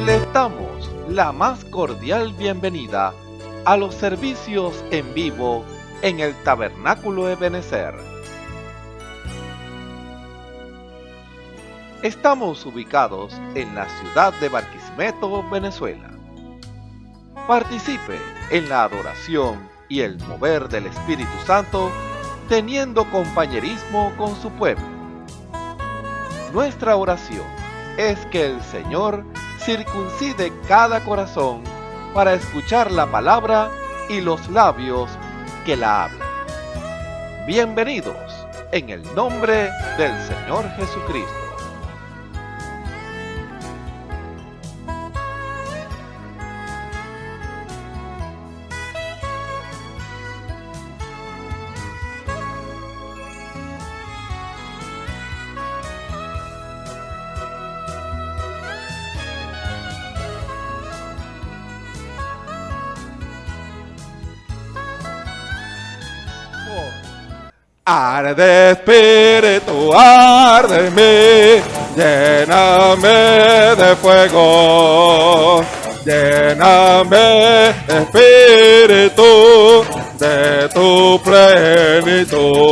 Les damos la más cordial bienvenida a los servicios en vivo en el Tabernáculo Ebenezer. Estamos ubicados en la ciudad de Barquisimeto, Venezuela. Participe en la adoración y el mover del Espíritu Santo, teniendo compañerismo con su pueblo. Nuestra oración es que el Señor circuncide cada corazón para escuchar la palabra y los labios que la hablan. Bienvenidos en el nombre del Señor Jesucristo. Arde espíritu, arde en mí, lléname de fuego, lléname espíritu de tu plenitud.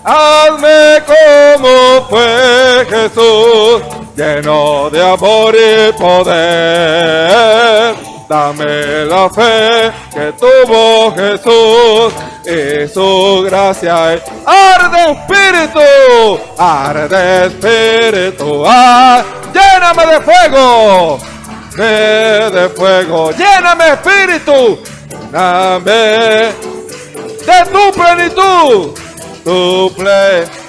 Hazme como fue Jesús, lleno de amor y poder. Dame la fe que tuvo Jesús y su gracia. ¡Arde espíritu! ¡Arde espíritu! ¡Ah! ¡Lléname de fuego! ¡De fuego! ¡Lléname espíritu! ¡Dame de tu plenitud!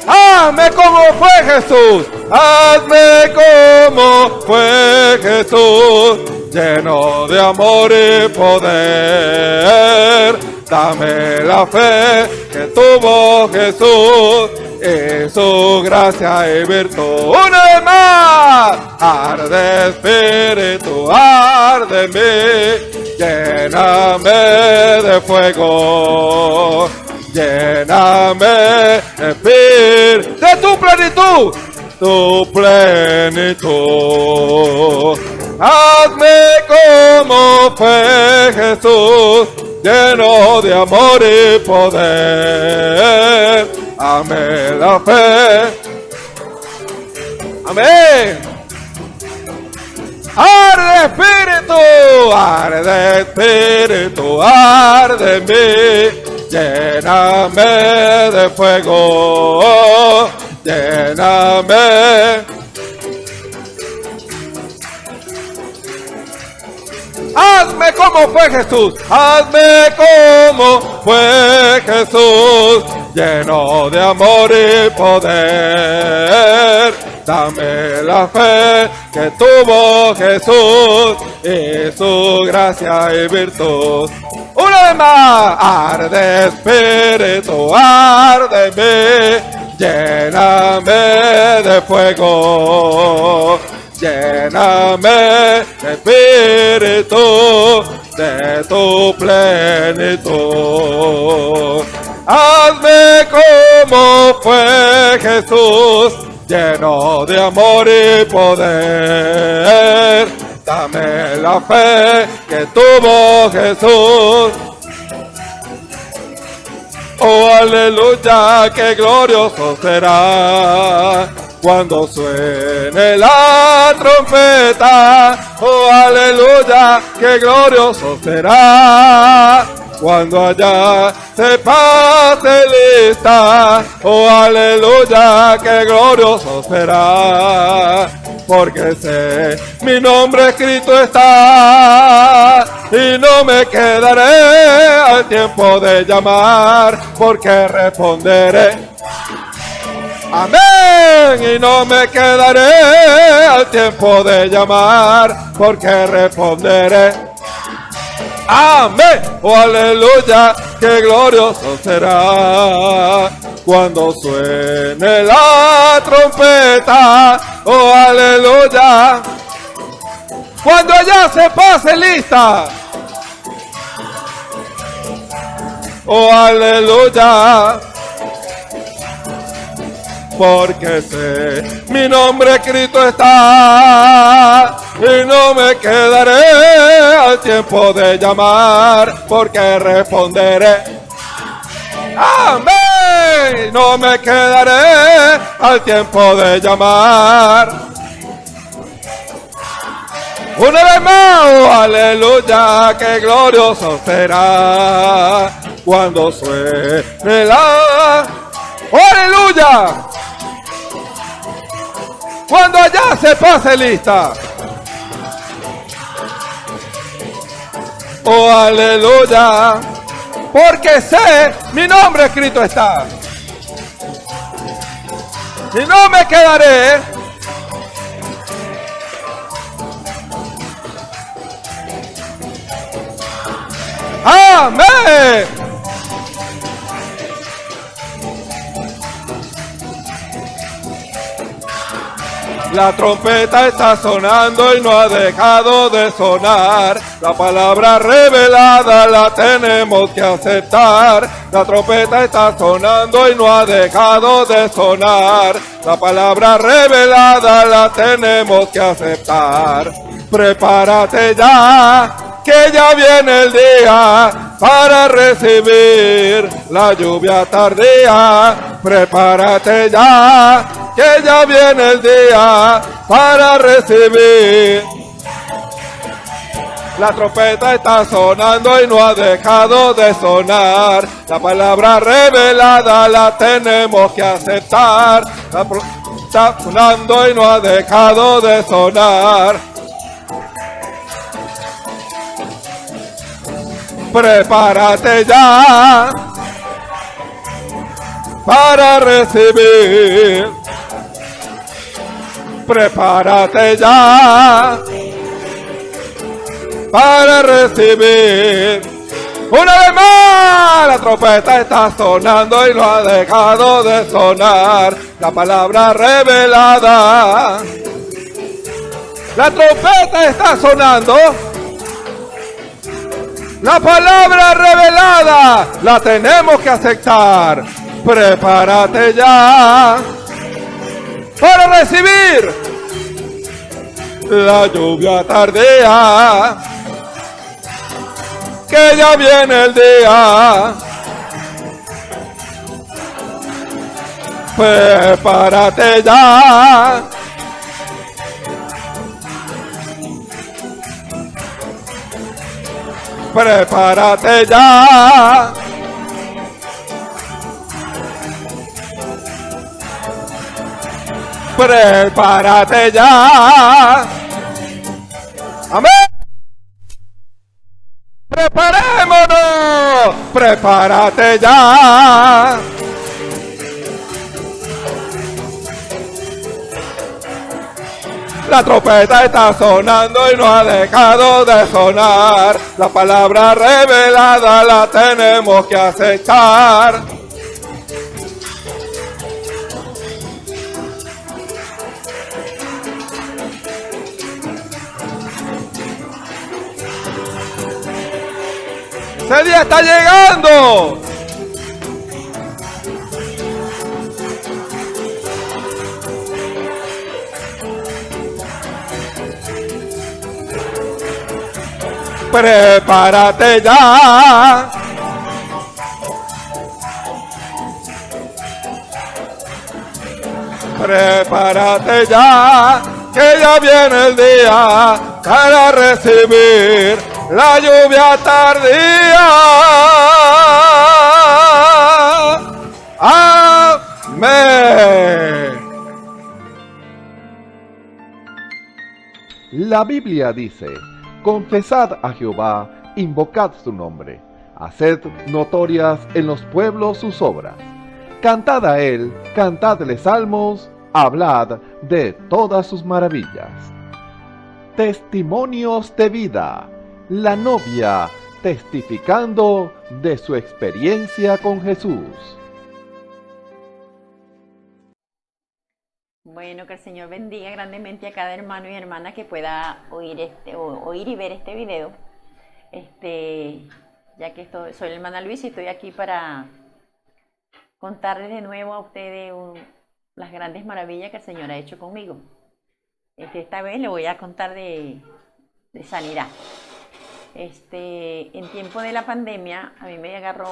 ¡Hazme como fue Jesús! ¡Hazme como fue Jesús! Lleno de amor y poder, dame la fe que tuvo Jesús y su gracia y virtud. ¡Una vez más! Arde espíritu, arde en mí, lléname de fuego, lléname espíritu de tu plenitud. Hazme como fue Jesús, lleno de amor y poder. Amén la fe. Amén. Arde espíritu, arde en mí, lléname de fuego, lléname. Hazme como fue Jesús, hazme como fue Jesús, lleno de amor y poder. Dame la fe que tuvo Jesús y su gracia y virtud. Una vez más, arde espíritu, arde en mí, lléname de fuego. Lléname espíritu de tu plenitud. Hazme como fue Jesús, lleno de amor y poder. Dame la fe que tuvo Jesús. Oh, aleluya, qué glorioso será cuando suene la trompeta. Oh, aleluya, qué glorioso será cuando allá se pase lista. Oh, aleluya, qué glorioso será, porque sé mi nombre escrito está y no me quedaré al tiempo de llamar, porque responderé. Amén, y no me quedaré al tiempo de llamar, porque responderé. Amén, oh aleluya, qué glorioso será cuando suene la trompeta. Oh aleluya, cuando allá se pase lista. Oh aleluya. porque sé mi nombre escrito está y no me quedaré al tiempo de llamar, porque responderé. Amén. No me quedaré al tiempo de llamar. Una vez más, oh, aleluya, qué glorioso será cuando suene la... ¡Oh, aleluya! Cuando allá se pase lista. Oh, aleluya, porque sé, mi nombre escrito está. Y no me quedaré. Amén. La trompeta está sonando y no ha dejado de sonar. La palabra revelada la tenemos que aceptar. La trompeta está sonando y no ha dejado de sonar. La palabra revelada la tenemos que aceptar. Prepárate ya, que ya viene el día para recibir la lluvia tardía. Prepárate ya, que ya viene el día para recibir. La trompeta está sonando y no ha dejado de sonar. La palabra revelada la tenemos que aceptar. Está sonando y no ha dejado de sonar. Prepárate ya para recibir. Prepárate ya para recibir. Una vez más, la trompeta está sonando y no ha dejado de sonar. La palabra revelada. La trompeta está sonando. La palabra revelada la tenemos que aceptar. Prepárate ya para recibir la lluvia tardía, que ya viene el día. Prepárate ya. Prepárate ya. Prepárate ya. Amén. Preparémonos. Prepárate ya. La trompeta está sonando y no ha dejado de sonar. La palabra revelada la tenemos que aceptar. ¡Ese día está llegando! Prepárate ya. Prepárate ya, que ya viene el día para recibir la lluvia tardía. Amén. La Biblia dice: confesad a Jehová, invocad su nombre, haced notorias en los pueblos sus obras. Cantad a él, cantadle salmos, hablad de todas sus maravillas. Testimonios de vida. La novia testificando de su experiencia con Jesús. Bueno, que el Señor bendiga grandemente a cada hermano y hermana que pueda oír y ver este video. Ya que soy la hermana Luis y estoy aquí para contarles de nuevo a ustedes las grandes maravillas que el Señor ha hecho conmigo. Esta vez le voy a contar de sanidad. En tiempo de la pandemia a mí me agarró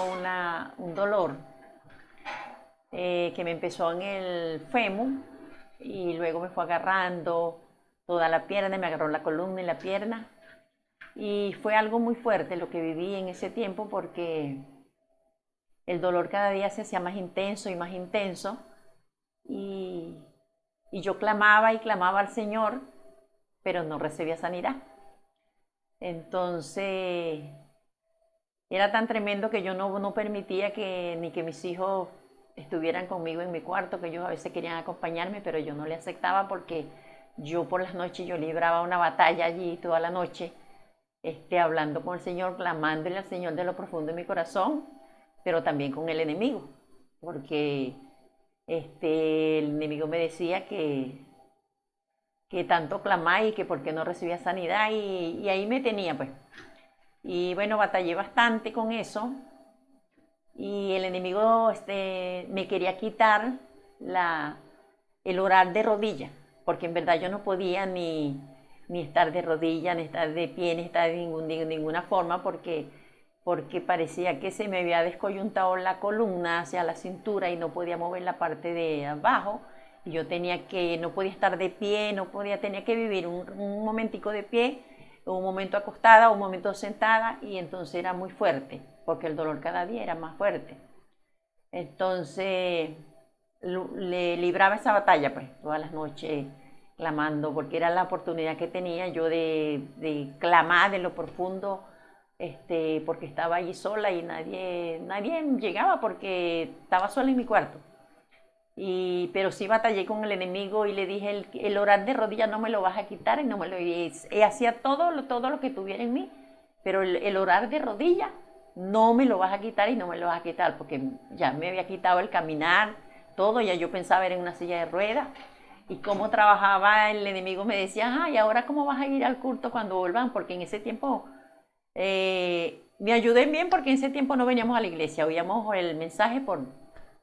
un dolor que me empezó en el fémur y luego me fue agarrando toda la pierna, me agarró la columna y la pierna. Y fue algo muy fuerte lo que viví en ese tiempo porque el dolor cada día se hacía más intenso y más intenso. Y yo clamaba y clamaba al Señor, pero no recibía sanidad. Entonces, era tan tremendo que yo no permitía ni que mis hijos estuvieran conmigo en mi cuarto, que ellos a veces querían acompañarme, pero yo no le aceptaba porque yo por las noches yo libraba una batalla allí toda la noche, hablando con el Señor, clamándole al Señor de lo profundo de mi corazón, pero también con el enemigo, porque el enemigo me decía que tanto clamaba y que por qué no recibía sanidad y ahí me tenía pues. Y bueno, batallé bastante con eso y el enemigo me quería quitar el orar de rodillas, porque en verdad yo no podía ni estar de rodillas, ni estar de pie, ni estar de ninguna forma, porque parecía que se me había descoyuntado la columna hacia la cintura y no podía mover la parte de abajo. Y yo no podía estar de pie, tenía que vivir un momentico de pie, un momento acostada, un momento sentada, y entonces era muy fuerte, porque el dolor cada día era más fuerte. Entonces le libraba esa batalla pues todas las noches clamando, porque era la oportunidad que tenía yo de clamar de lo profundo, porque estaba allí sola y nadie llegaba porque estaba sola en mi cuarto. Pero sí batallé con el enemigo y le dije, el orar de rodillas no me lo vas a quitar y no me lo... Y hacía todo lo que tuviera en mí, pero el orar de rodillas no me lo vas a quitar y no me lo vas a quitar, porque ya me había quitado el caminar, todo, ya yo pensaba era en una silla de ruedas. Y cómo trabajaba el enemigo me decía, ¿y ahora cómo vas a ir al culto cuando vuelvan? Porque en ese tiempo me ayudé bien, porque en ese tiempo no veníamos a la iglesia, oíamos el mensaje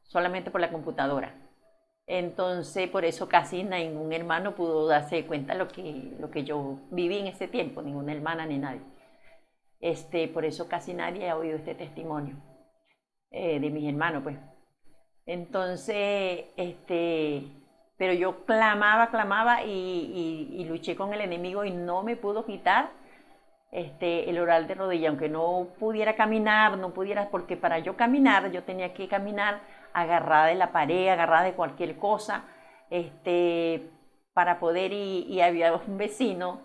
solamente por la computadora. Entonces, por eso casi ningún hermano pudo darse cuenta de lo que yo viví en ese tiempo, ninguna hermana ni nadie. Por eso casi nadie ha oído este testimonio de mis hermanos, pues. Entonces, pero yo clamaba y luché con el enemigo y no me pudo quitar el orar de rodilla, aunque no pudiera caminar, porque para yo caminar, yo tenía que caminar agarrada de la pared, agarrada de cualquier cosa, para poder y había un vecino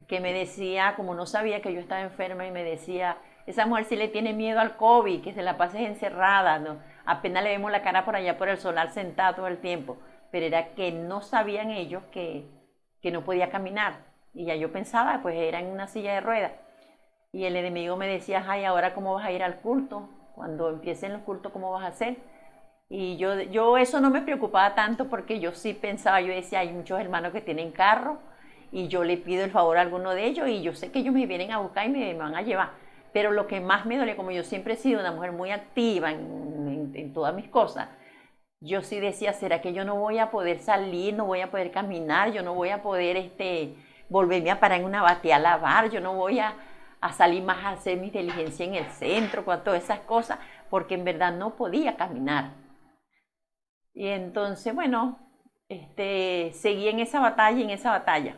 que me decía, como no sabía que yo estaba enferma, y me decía, esa mujer sí le tiene miedo al COVID, que se la pase encerrada, ¿no? Apenas le vemos la cara por allá por el solar sentada todo el tiempo, pero era que no sabían ellos que no podía caminar. Y ya yo pensaba, pues era en una silla de ruedas. Y el enemigo me decía, ¿ahora cómo vas a ir al culto? Cuando empiecen los cultos, ¿cómo vas a hacer? Y yo eso no me preocupaba tanto, porque yo sí pensaba, yo decía, hay muchos hermanos que tienen carro y yo le pido el favor a alguno de ellos y yo sé que ellos me vienen a buscar y me van a llevar. Pero lo que más me duele, como yo siempre he sido una mujer muy activa en todas mis cosas, yo sí decía, ¿será que yo no voy a poder salir, no voy a poder caminar, yo no voy a poder volverme a parar en una batea a lavar, yo no voy a salir más a hacer mi diligencia en el centro, con todas esas cosas, porque en verdad no podía caminar? Y entonces, bueno, seguí en esa batalla,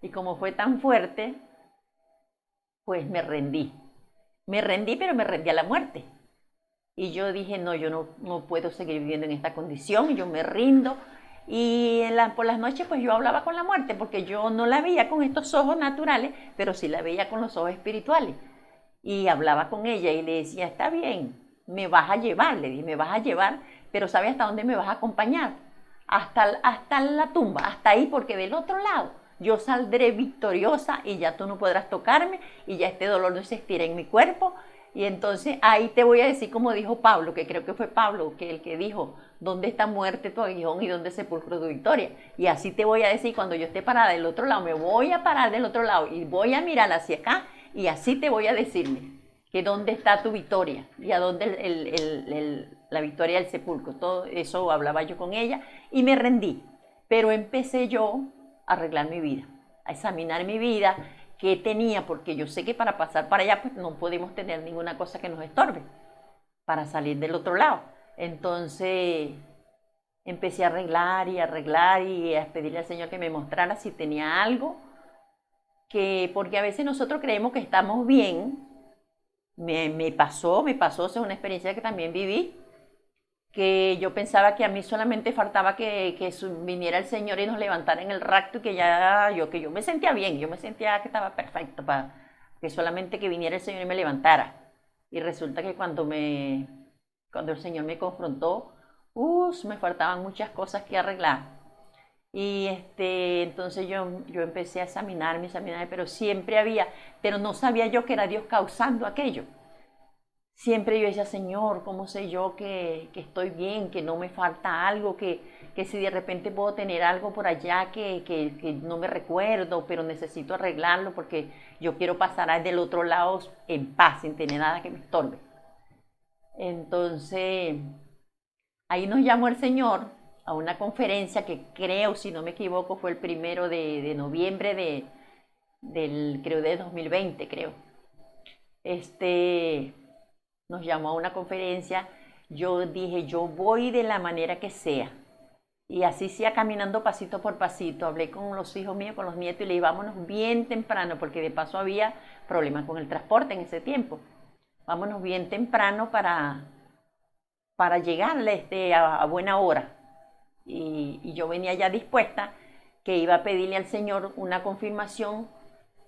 y como fue tan fuerte, pues me rendí, pero me rendí a la muerte. Y yo dije, no, yo no puedo seguir viviendo en esta condición, yo me rindo. Y por las noches pues yo hablaba con la muerte, porque yo no la veía con estos ojos naturales, pero sí la veía con los ojos espirituales. Y hablaba con ella y le decía, está bien, me vas a llevar, le dije, me vas a llevar, pero ¿sabes hasta dónde me vas a acompañar? Hasta la tumba, hasta ahí, porque del otro lado yo saldré victoriosa y ya tú no podrás tocarme y ya este dolor no se estira en mi cuerpo. Y entonces ahí te voy a decir, como dijo Pablo, que creo que fue Pablo el que dijo, ¿dónde está muerte tu aguijón y dónde sepulcro tu victoria? Y así te voy a decir, cuando yo esté parada del otro lado, me voy a parar del otro lado y voy a mirar hacia acá, y así te voy a decirle que dónde está tu victoria y a dónde la Victoria del Sepulcro. Todo eso hablaba yo con ella y me rendí. Pero empecé yo a arreglar mi vida, a examinar mi vida, qué tenía, porque yo sé que para pasar para allá pues no podemos tener ninguna cosa que nos estorbe para salir del otro lado. Entonces empecé a arreglar y a pedirle al Señor que me mostrara si tenía algo, porque a veces nosotros creemos que estamos bien. Me pasó, es una experiencia que también viví, que yo pensaba que a mí solamente faltaba que viniera el Señor y nos levantara en el rapto y que yo me sentía bien, yo me sentía que estaba perfecto, para que solamente que viniera el Señor y me levantara. Y resulta que cuando el Señor me confrontó, me faltaban muchas cosas que arreglar. Y entonces yo empecé a examinarme, pero pero no sabía yo que era Dios causando aquello. Siempre yo decía, Señor, ¿cómo sé yo que estoy bien, que no me falta algo, que si de repente puedo tener algo por allá que no me recuerdo, pero necesito arreglarlo porque yo quiero pasar del otro lado en paz, sin tener nada que me estorbe? Entonces, ahí nos llamó el Señor a una conferencia que creo, si no me equivoco, fue el 1 de noviembre creo, de 2020, creo. Nos llamó a una conferencia, yo dije, yo voy de la manera que sea. Y así sea caminando pasito por pasito. Hablé con los hijos míos, con los nietos, y le dije, vámonos bien temprano, porque de paso había problemas con el transporte en ese tiempo. Vámonos bien temprano para llegar a buena hora. Y yo venía ya dispuesta, que iba a pedirle al Señor una confirmación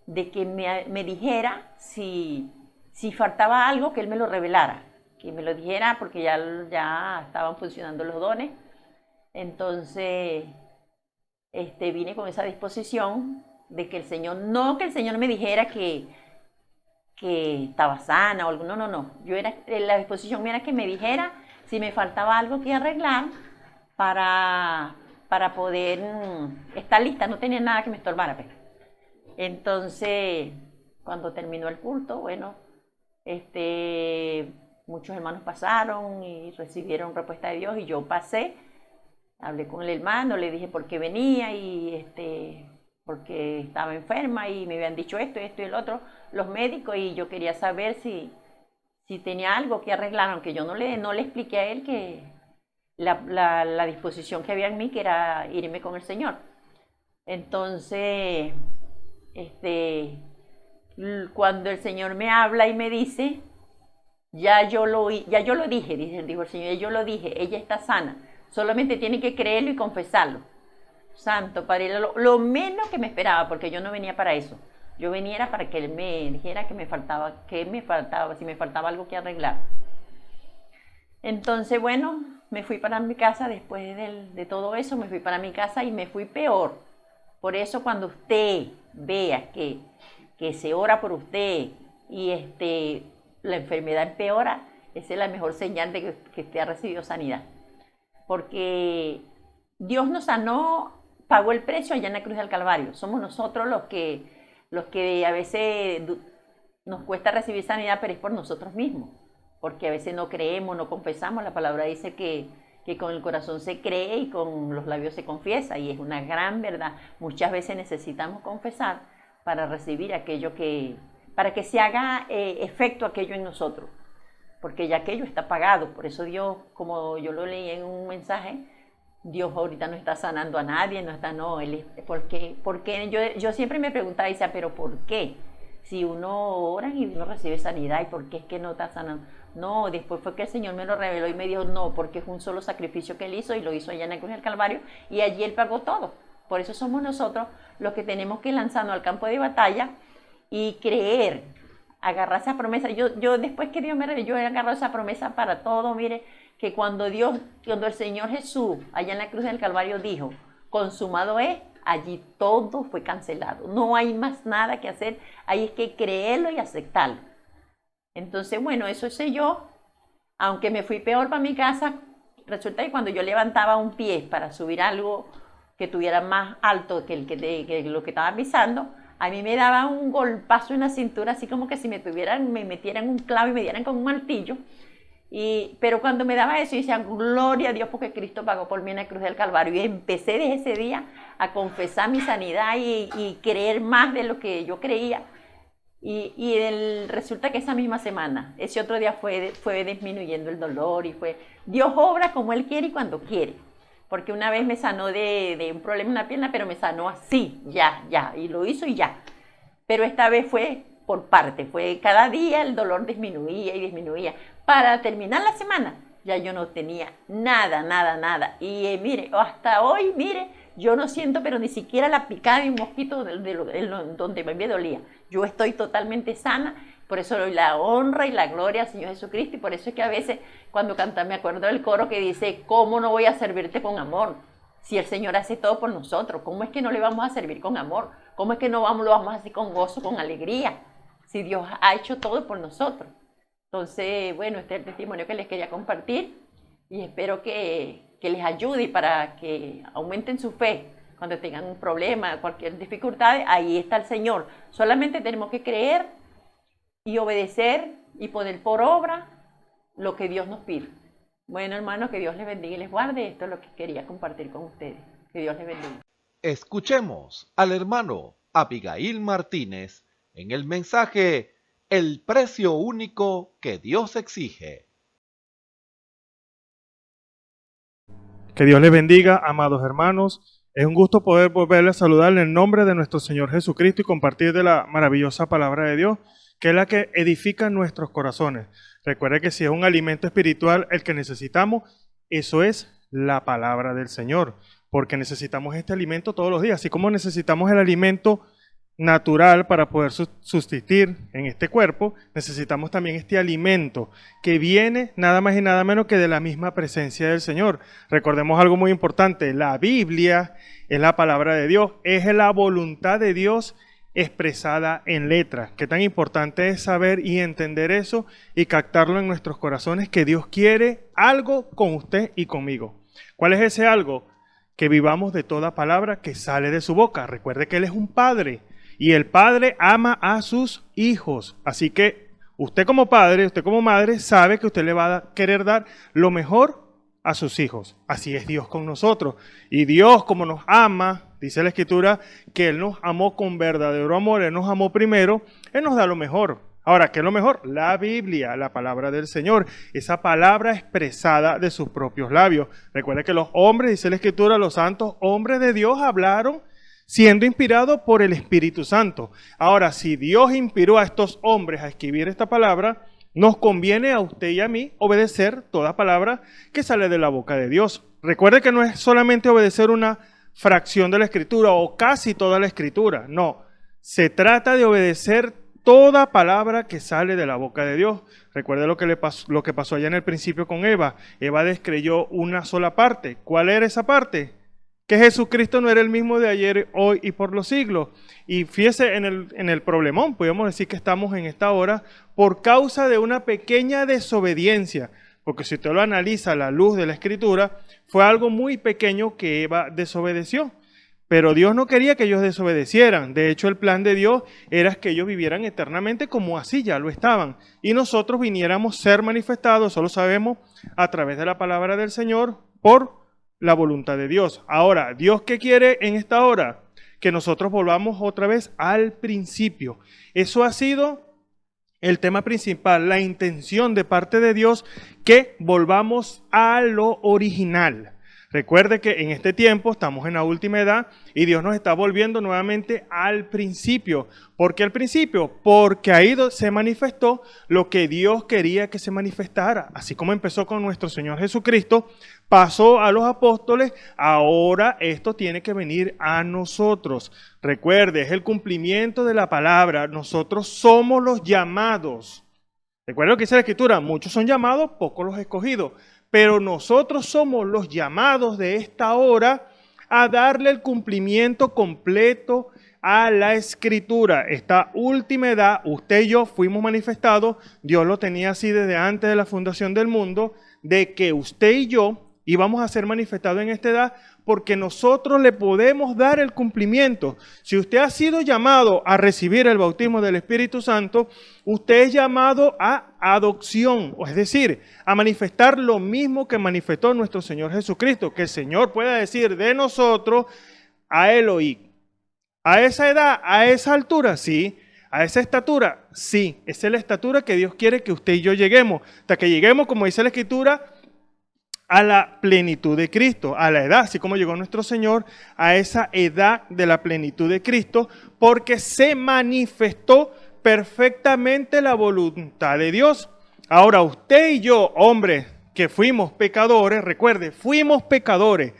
de que me dijera si faltaba algo, que Él me lo revelara, que me lo dijera, porque ya estaban funcionando los dones. Entonces vine con esa disposición de que el Señor me dijera que estaba sana o algo, no. La disposición mía era que me dijera si me faltaba algo que arreglar para poder estar lista, no tenía nada que me estorbara. Entonces, cuando terminó el culto, bueno, muchos hermanos pasaron y recibieron respuesta de Dios, y yo pasé, hablé con el hermano, le dije por qué venía y porque estaba enferma y me habían dicho esto y el otro, los médicos, y yo quería saber si tenía algo que arreglar, aunque yo no le expliqué a él que la disposición que había en mí, que era irme con el Señor. Entonces, cuando el Señor me habla y me dice, ya yo lo dije, dijo el Señor, yo lo dije, ella está sana, solamente tiene que creerlo y confesarlo. Santo Padre, lo menos que me esperaba, porque yo no venía para eso. Yo venía para que Él me dijera si me faltaba algo que arreglar. Entonces, bueno, me fui para mi casa después de todo eso, me fui para mi casa y me fui peor. Por eso cuando usted vea que se ora por usted y la enfermedad empeora, esa es la mejor señal de que usted ha recibido sanidad. Porque Dios nos sanó, pagó el precio allá en la cruz del Calvario. Somos nosotros los que a veces nos cuesta recibir sanidad, pero es por nosotros mismos. Porque a veces no creemos, no confesamos. La palabra dice que con el corazón se cree y con los labios se confiesa, y es una gran verdad. Muchas veces necesitamos confesar para recibir para que se haga efecto aquello en nosotros, porque ya aquello está pagado. Por eso Dios, como yo lo leí en un mensaje, Dios ahorita no está sanando a nadie, porque yo siempre me preguntaba, decía, pero ¿por qué? Si uno ora y uno recibe sanidad, ¿y por qué es que no está sanando? No, después fue que el Señor me lo reveló y me dijo, no, porque es un solo sacrificio que Él hizo, y lo hizo allá en la cruz del Calvario, y allí Él pagó todo. Por eso somos nosotros los que tenemos que lanzarnos al campo de batalla y creer, agarrar esa promesa. Yo después que Dios me reveló, yo he agarrado esa promesa para todo. Mire, que cuando el Señor Jesús allá en la cruz del Calvario dijo, consumado es, allí todo fue cancelado. No hay más nada que hacer, ahí es que creerlo y aceptarlo. Entonces, bueno, eso hice yo. Aunque me fui peor para mi casa, resulta que cuando yo levantaba un pie para subir algo que tuviera más alto que lo que estaba pisando, a mí me daba un golpazo en la cintura, así como que si me metieran un clavo y me dieran con un martillo. Pero cuando me daba eso, yo decía, gloria a Dios porque Cristo pagó por mí en la cruz del Calvario. Y empecé desde ese día a confesar mi sanidad y creer más de lo que yo creía. Resulta que esa misma semana, ese otro día fue disminuyendo el dolor y Dios obra como Él quiere y cuando quiere. Porque una vez me sanó de un problema en una pierna, pero me sanó así, ya, y lo hizo y ya. Pero esta vez fue por parte, cada día el dolor disminuía y disminuía. Para terminar la semana, ya yo no tenía nada. Y mire, hasta hoy, mire, yo no siento, pero ni siquiera la picada de un mosquito donde me dolía. Yo estoy totalmente sana, por eso doy la honra y la gloria al Señor Jesucristo, y por eso es que a veces cuando canta me acuerdo del coro que dice, ¿cómo no voy a servirte con amor? Si el Señor hace todo por nosotros, ¿cómo es que no le vamos a servir con amor? ¿Cómo es que lo vamos a hacer con gozo, con alegría? Si Dios ha hecho todo por nosotros. Entonces, bueno, este es el testimonio que les quería compartir y espero que les ayude para que aumenten su fe. Cuando tengan un problema, cualquier dificultad, ahí está el Señor. Solamente tenemos que creer y obedecer y poner por obra lo que Dios nos pide. Bueno, hermanos, que Dios les bendiga y les guarde. Esto es lo que quería compartir con ustedes. Que Dios les bendiga. Escuchemos al hermano Abigail Martínez en el mensaje El precio único que Dios exige. Que Dios les bendiga, amados hermanos. Es un gusto poder volverles a saludar en el nombre de nuestro Señor Jesucristo y compartir de la maravillosa palabra de Dios, que es la que edifica nuestros corazones. Recuerde que si es un alimento espiritual el que necesitamos, eso es la palabra del Señor, porque necesitamos este alimento todos los días, así como necesitamos el alimento natural para poder subsistir en este cuerpo, necesitamos también este alimento que viene nada más y nada menos que de la misma presencia del Señor. Recordemos algo muy importante, la Biblia es la palabra de Dios, es la voluntad de Dios expresada en letras. Qué tan importante es saber y entender eso y captarlo en nuestros corazones, que Dios quiere algo con usted y conmigo. ¿Cuál es ese algo? Que vivamos de toda palabra que sale de su boca. Recuerde que Él es un padre. Y el padre ama a sus hijos. Así que usted como padre, usted como madre, sabe que usted le va a querer dar lo mejor a sus hijos. Así es Dios con nosotros. Y Dios, como nos ama, dice la Escritura, que Él nos amó con verdadero amor. Él nos amó primero. Él nos da lo mejor. Ahora, ¿qué es lo mejor? La Biblia, la palabra del Señor. Esa palabra expresada de sus propios labios. Recuerde que los hombres, dice la Escritura, los santos hombres de Dios hablaron siendo inspirado por el Espíritu Santo. Ahora, si Dios inspiró a estos hombres a escribir esta palabra, nos conviene a usted y a mí obedecer toda palabra que sale de la boca de Dios. Recuerde que no es solamente obedecer una fracción de la Escritura o casi toda la Escritura. No, se trata de obedecer toda palabra que sale de la boca de Dios. Recuerde lo que pasó allá en el principio con Eva. Eva descreyó una sola parte. ¿Cuál era esa parte? Que Jesucristo no era el mismo de ayer, hoy y por los siglos. Y fíjese en el problemón, podemos decir que estamos en esta hora por causa de una pequeña desobediencia. Porque si usted lo analiza a la luz de la Escritura, fue algo muy pequeño que Eva desobedeció. Pero Dios no quería que ellos desobedecieran. De hecho, el plan de Dios era que ellos vivieran eternamente como así ya lo estaban. Y nosotros viniéramos a ser manifestados, solo sabemos, a través de la palabra del Señor, por la voluntad de Dios. Ahora, ¿Dios qué quiere en esta hora? Que nosotros volvamos otra vez al principio. Eso ha sido el tema principal, la intención de parte de Dios, que volvamos a lo original. Recuerde que en este tiempo estamos en la última edad y Dios nos está volviendo nuevamente al principio. ¿Por qué al principio? Porque ahí se manifestó lo que Dios quería que se manifestara. Así como empezó con nuestro Señor Jesucristo, pasó a los apóstoles, ahora esto tiene que venir a nosotros. Recuerde, es el cumplimiento de la palabra. Nosotros somos los llamados. Recuerde lo que dice la Escritura, muchos son llamados, pocos los escogidos. Pero nosotros somos los llamados de esta hora a darle el cumplimiento completo a la Escritura. Esta última edad, usted y yo fuimos manifestados, Dios lo tenía así desde antes de la fundación del mundo, de que usted y yo íbamos a ser manifestados en esta edad porque nosotros le podemos dar el cumplimiento. Si usted ha sido llamado a recibir el bautismo del Espíritu Santo, usted es llamado a adopción, es decir, a manifestar lo mismo que manifestó nuestro Señor Jesucristo, que el Señor pueda decir de nosotros, a él oí. A esa edad, a esa altura, sí. A esa estatura, sí. Esa es la estatura que Dios quiere que usted y yo lleguemos. Hasta que lleguemos, como dice la Escritura, a la plenitud de Cristo, a la edad, así como llegó nuestro Señor, a esa edad de la plenitud de Cristo, porque se manifestó perfectamente la voluntad de Dios. Ahora, usted y yo, hombres, que fuimos pecadores, recuerde, fuimos pecadores.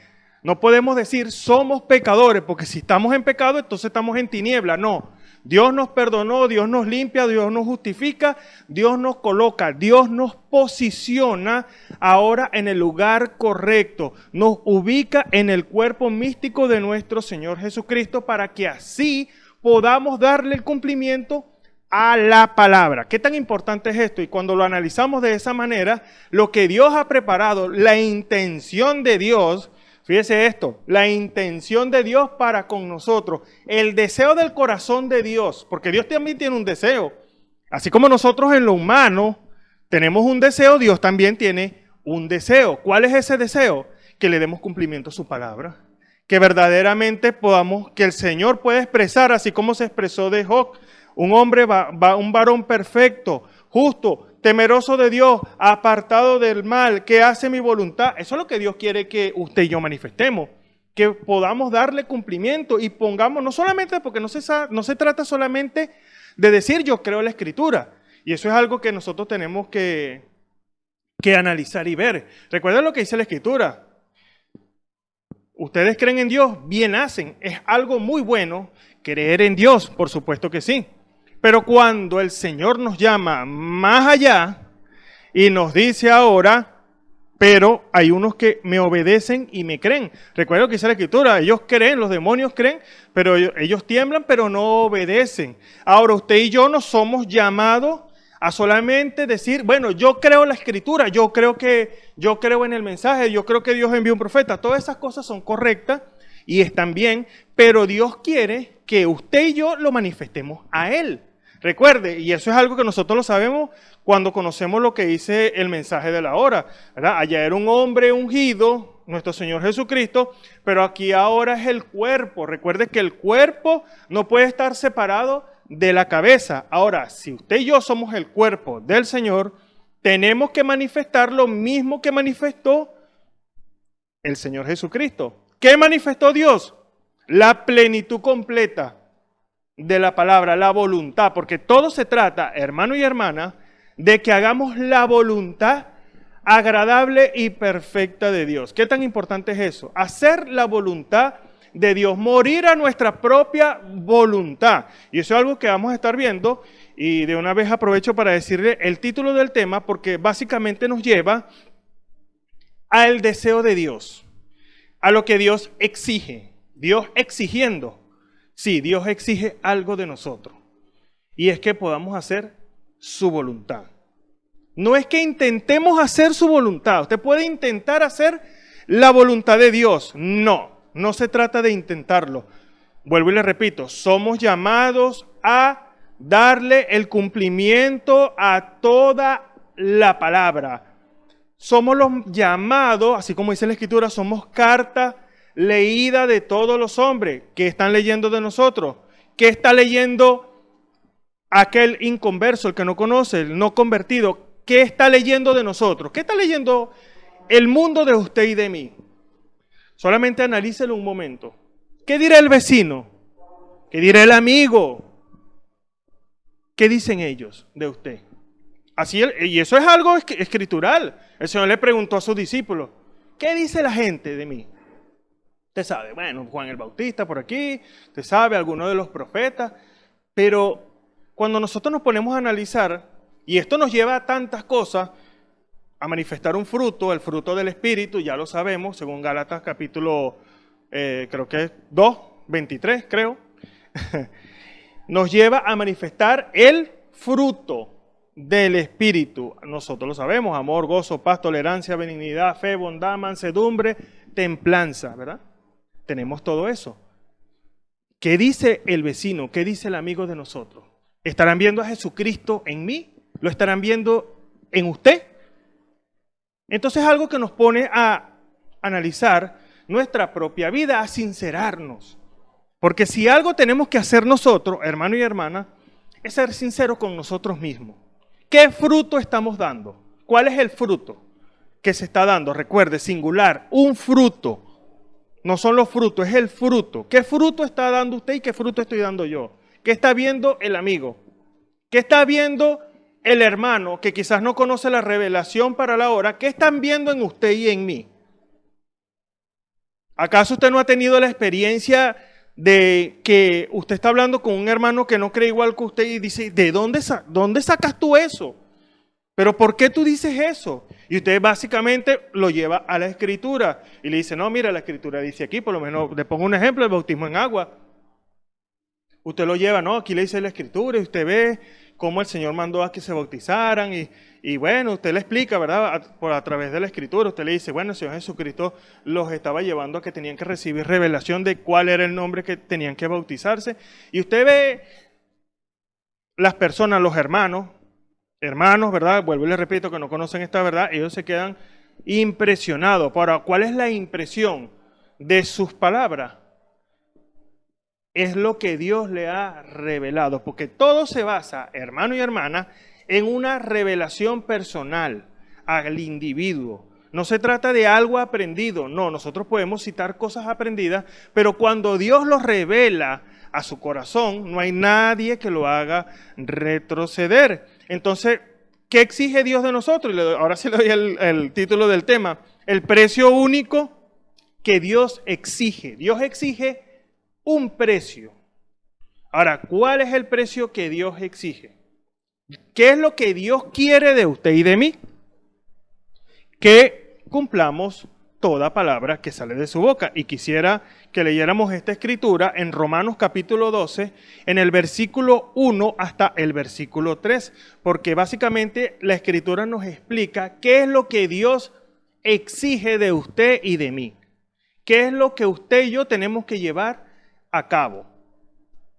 No podemos decir somos pecadores, porque si estamos en pecado, entonces estamos en tiniebla. No. Dios nos perdonó, Dios nos limpia, Dios nos justifica, Dios nos coloca, Dios nos posiciona ahora en el lugar correcto, nos ubica en el cuerpo místico de nuestro Señor Jesucristo para que así podamos darle el cumplimiento a la palabra. ¿Qué tan importante es esto? Y cuando lo analizamos de esa manera, lo que Dios ha preparado, la intención de Dios, fíjese esto, la intención de Dios para con nosotros, el deseo del corazón de Dios, porque Dios también tiene un deseo. Así como nosotros en lo humano tenemos un deseo, Dios también tiene un deseo. ¿Cuál es ese deseo? Que le demos cumplimiento a su palabra. Que verdaderamente podamos, que el Señor pueda expresar, así como se expresó de Job, un hombre, un varón perfecto, justo, temeroso de Dios, apartado del mal, que hace mi voluntad. Eso es lo que Dios quiere que usted y yo manifestemos, que podamos darle cumplimiento y pongamos, no solamente, porque no se trata solamente de decir yo creo en la Escritura, y eso es algo que nosotros tenemos que analizar y ver. Recuerden lo que dice la Escritura. Ustedes creen en Dios, bien hacen, es algo muy bueno creer en Dios, por supuesto que sí. Pero cuando el Señor nos llama más allá y nos dice ahora, pero hay unos que me obedecen y me creen. Recuerda que dice la Escritura, ellos creen, los demonios creen, pero ellos tiemblan, pero no obedecen. Ahora usted y yo no somos llamados a solamente decir, bueno, yo creo en la Escritura, yo creo en el mensaje, yo creo que Dios envió un profeta. Todas esas cosas son correctas y están bien, pero Dios quiere que usted y yo lo manifestemos a Él. Recuerde, y eso es algo que nosotros lo sabemos cuando conocemos lo que dice el mensaje de la hora, ¿verdad? Allá era un hombre ungido, nuestro Señor Jesucristo, pero aquí ahora es el cuerpo. Recuerde que el cuerpo no puede estar separado de la cabeza. Ahora, si usted y yo somos el cuerpo del Señor, tenemos que manifestar lo mismo que manifestó el Señor Jesucristo. ¿Qué manifestó Dios? La plenitud completa de la palabra, la voluntad, porque todo se trata, hermano y hermana, de que hagamos la voluntad agradable y perfecta de Dios. ¿Qué tan importante es eso? Hacer la voluntad de Dios, morir a nuestra propia voluntad. Y eso es algo que vamos a estar viendo, y de una vez aprovecho para decirle el título del tema, porque básicamente nos lleva al deseo de Dios, a lo que Dios exige, Dios exigiendo. Sí, Dios exige algo de nosotros, y es que podamos hacer su voluntad. No es que intentemos hacer su voluntad. Usted puede intentar hacer la voluntad de Dios. No se trata de intentarlo. Vuelvo y le repito, somos llamados a darle el cumplimiento a toda la palabra. Somos los llamados, así como dice la Escritura, somos carta leída de todos los hombres. ¿Qué están leyendo de nosotros? ¿Qué está leyendo aquel inconverso, el que no conoce, el no convertido? ¿Qué está leyendo de nosotros? ¿Qué está leyendo el mundo de usted y de mí? Solamente analícelo un momento. ¿Qué dirá el vecino? ¿Qué dirá el amigo? ¿Qué dicen ellos de usted? Así, y eso es algo escritural. El Señor le preguntó a sus discípulos, ¿qué dice la gente de mí? Usted sabe, bueno, Juan el Bautista por aquí, usted sabe, algunos de los profetas, pero cuando nosotros nos ponemos a analizar, y esto nos lleva a tantas cosas, a manifestar un fruto, el fruto del Espíritu, ya lo sabemos, según Gálatas capítulo, creo que es 2, 23, creo, nos lleva a manifestar el fruto del Espíritu. Nosotros lo sabemos, amor, gozo, paz, tolerancia, benignidad, fe, bondad, mansedumbre, templanza, ¿verdad? tenemos todo eso. ¿Qué dice el vecino? ¿Qué dice el amigo de nosotros? ¿Estarán viendo a Jesucristo en mí? ¿Lo estarán viendo en usted? Entonces es algo que nos pone a analizar nuestra propia vida, a sincerarnos. Porque si algo tenemos que hacer nosotros, hermano y hermana, es ser sinceros con nosotros mismos. ¿Qué fruto estamos dando? ¿Cuál es el fruto que se está dando? Recuerde, singular, un fruto. No son los frutos, es el fruto. ¿Qué fruto está dando usted y qué fruto estoy dando yo? ¿Qué está viendo el amigo? ¿Qué está viendo el hermano que quizás no conoce la revelación para la hora? ¿Qué están viendo en usted y en mí? ¿Acaso usted no ha tenido la experiencia de que usted está hablando con un hermano que no cree igual que usted y dice, ¿de dónde sacas tú eso? ¿Pero por qué tú dices eso? Y usted básicamente lo lleva a la Escritura y le dice, no, mira, la Escritura dice aquí, por lo menos le pongo un ejemplo, el bautismo en agua. Usted lo lleva, no, aquí le dice la Escritura y usted ve cómo el Señor mandó a que se bautizaran y bueno, usted le explica, ¿verdad? A través de la Escritura, usted le dice, bueno, el Señor Jesucristo los estaba llevando a que tenían que recibir revelación de cuál era el nombre que tenían que bautizarse. Y usted ve las personas, los hermanos, ¿verdad? Vuelvo y les repito que no conocen esta verdad, ellos se quedan impresionados. Ahora, ¿cuál es la impresión de sus palabras? Es lo que Dios le ha revelado, porque todo se basa, hermano y hermana, en una revelación personal al individuo. No se trata de algo aprendido, no, nosotros podemos citar cosas aprendidas, pero cuando Dios los revela a su corazón, no hay nadie que lo haga retroceder. Entonces, ¿qué exige Dios de nosotros? Ahora sí le doy el título del tema, el precio único que Dios exige. Dios exige un precio. Ahora, ¿cuál es el precio que Dios exige? ¿Qué es lo que Dios quiere de usted y de mí? Que cumplamos toda palabra que sale de su boca. Y quisiera que leyéramos esta escritura en Romanos capítulo 12, en el versículo 1 hasta el versículo 3, porque básicamente la escritura nos explica qué es lo que Dios exige de usted y de mí. ¿Qué es lo que usted y yo tenemos que llevar a cabo?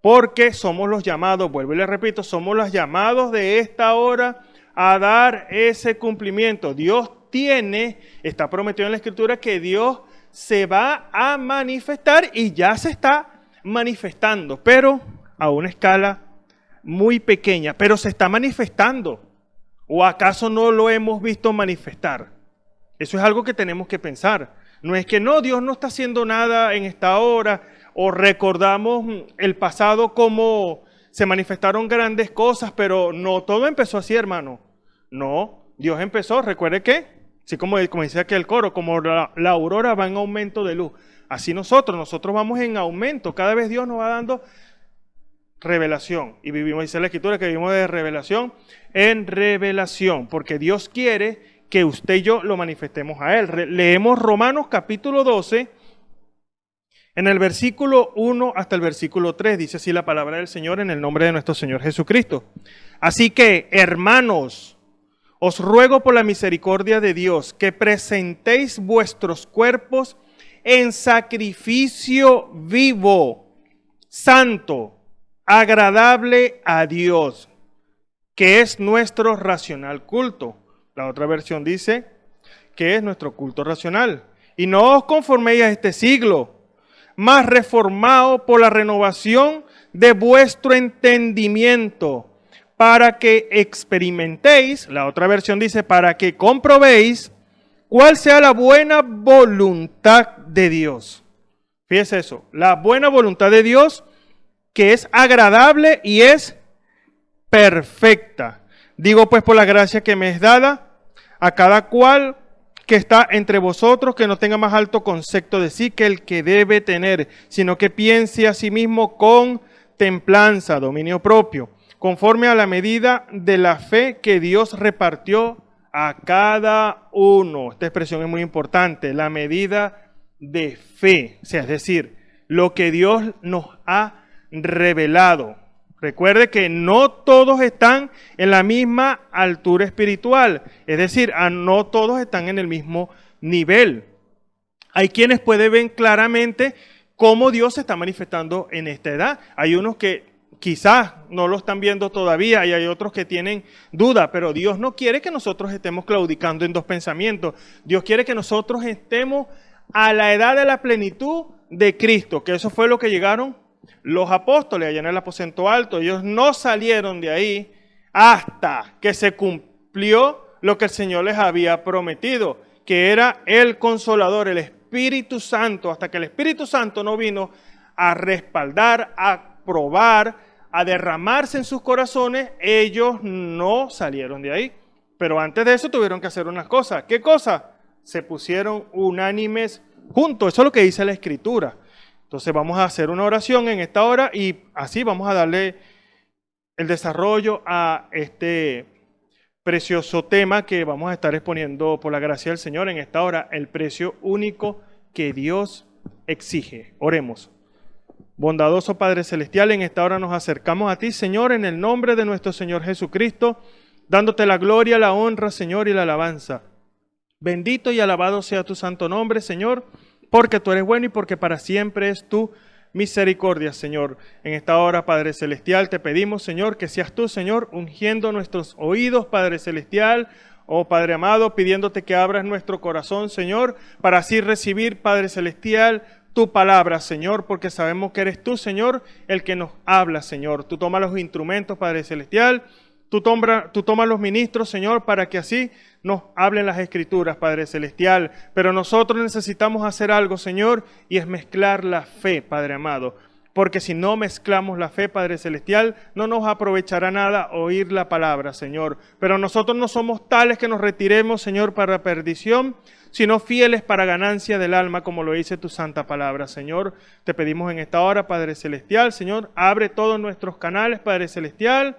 Porque somos los llamados, vuelvo y le repito, somos los llamados de esta hora a dar ese cumplimiento. Dios está prometido en la Escritura que Dios se va a manifestar y ya se está manifestando, pero a una escala muy pequeña, pero se está manifestando. ¿O acaso no lo hemos visto manifestar? Eso es algo que tenemos que pensar. No es que no, Dios no está haciendo nada en esta hora, o recordamos el pasado como se manifestaron grandes cosas, pero no todo empezó así, hermano. No, Dios empezó, recuerde que, así como dice aquí el coro, como la aurora va en aumento de luz. Así nosotros vamos en aumento, cada vez Dios nos va dando revelación. Y vivimos, dice la Escritura, que vivimos de revelación en revelación, porque Dios quiere que usted y yo lo manifestemos a Él. Leemos Romanos capítulo 12, en el versículo 1 hasta el versículo 3, dice así la palabra del Señor en el nombre de nuestro Señor Jesucristo. Así que, hermanos, os ruego por la misericordia de Dios que presentéis vuestros cuerpos en sacrificio vivo, santo, agradable a Dios, que es nuestro racional culto. La otra versión dice que es nuestro culto racional. Y no os conforméis a este siglo, mas reformaos por la renovación de vuestro entendimiento, para que experimentéis, la otra versión dice, para que comprobéis cuál sea la buena voluntad de Dios. Fíjese eso, la buena voluntad de Dios, que es agradable y es perfecta. Digo pues por la gracia que me es dada, a cada cual que está entre vosotros, que no tenga más alto concepto de sí que el que debe tener, sino que piense a sí mismo con templanza, dominio propio, conforme a la medida de la fe que Dios repartió a cada uno. Esta expresión es muy importante, la medida de fe, o sea, es decir, lo que Dios nos ha revelado. Recuerde que no todos están en la misma altura espiritual, es decir, no todos están en el mismo nivel. Hay quienes pueden ver claramente cómo Dios se está manifestando en esta edad. Hay unos que quizás no lo están viendo todavía y hay otros que tienen duda, pero Dios no quiere que nosotros estemos claudicando en dos pensamientos. Dios quiere que nosotros estemos a la edad de la plenitud de Cristo, que eso fue lo que llegaron los apóstoles allá en el aposento alto. Ellos no salieron de ahí hasta que se cumplió lo que el Señor les había prometido, que era el Consolador, el Espíritu Santo, hasta que el Espíritu Santo no vino a respaldar, a probar, a derramarse en sus corazones, ellos no salieron de ahí. Pero antes de eso tuvieron que hacer unas cosas. ¿Qué cosas? Se pusieron unánimes juntos. Eso es lo que dice la Escritura. Entonces vamos a hacer una oración en esta hora y así vamos a darle el desarrollo a este precioso tema que vamos a estar exponiendo por la gracia del Señor en esta hora, el precio único que Dios exige. Oremos. Bondadoso Padre Celestial, en esta hora nos acercamos a ti, Señor, en el nombre de nuestro Señor Jesucristo, dándote la gloria, la honra, Señor, y la alabanza. Bendito y alabado sea tu santo nombre, Señor, porque tú eres bueno y porque para siempre es tu misericordia, Señor. En esta hora, Padre Celestial, te pedimos, Señor, que seas tú, Señor, ungiendo nuestros oídos, Padre Celestial, oh Padre amado, pidiéndote que abras nuestro corazón, Señor, para así recibir, Padre Celestial, tu palabra, Señor, porque sabemos que eres tú, Señor, el que nos habla, Señor. Tú tomas los instrumentos, Padre Celestial, tú tomas los ministros, Señor, para que así nos hablen las Escrituras, Padre Celestial. Pero nosotros necesitamos hacer algo, Señor, y es mezclar la fe, Padre amado. Porque si no mezclamos la fe, Padre Celestial, no nos aprovechará nada oír la palabra, Señor. Pero nosotros no somos tales que nos retiremos, Señor, para perdición, sino fieles para ganancia del alma, como lo dice tu santa palabra, Señor. Te pedimos en esta hora, Padre Celestial, Señor, abre todos nuestros canales, Padre Celestial.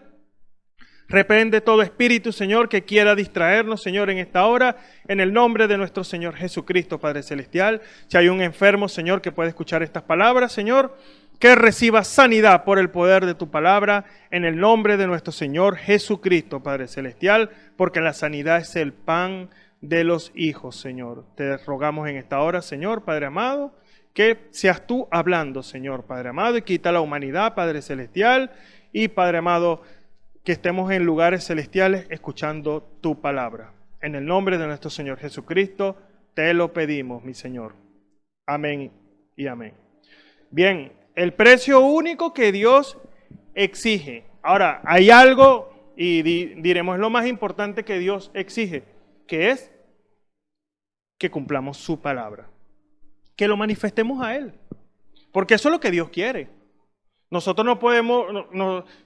Reprende todo espíritu, Señor, que quiera distraernos, Señor, en esta hora, en el nombre de nuestro Señor Jesucristo, Padre Celestial. Si hay un enfermo, Señor, que puede escuchar estas palabras, Señor, que reciba sanidad por el poder de tu palabra, en el nombre de nuestro Señor Jesucristo, Padre Celestial, porque la sanidad es el pan de los hijos, Señor. Te rogamos en esta hora, Señor, Padre amado, que seas tú hablando, Señor, Padre amado, y quita la humanidad, Padre Celestial, y Padre amado, que estemos en lugares celestiales escuchando tu palabra. En el nombre de nuestro Señor Jesucristo, te lo pedimos, mi Señor. Amén y amén. Bien, el precio único que Dios exige. Ahora, hay algo, y diremos lo más importante que Dios exige, que es que cumplamos su palabra, que lo manifestemos a Él, porque eso es lo que Dios quiere. Nosotros no podemos,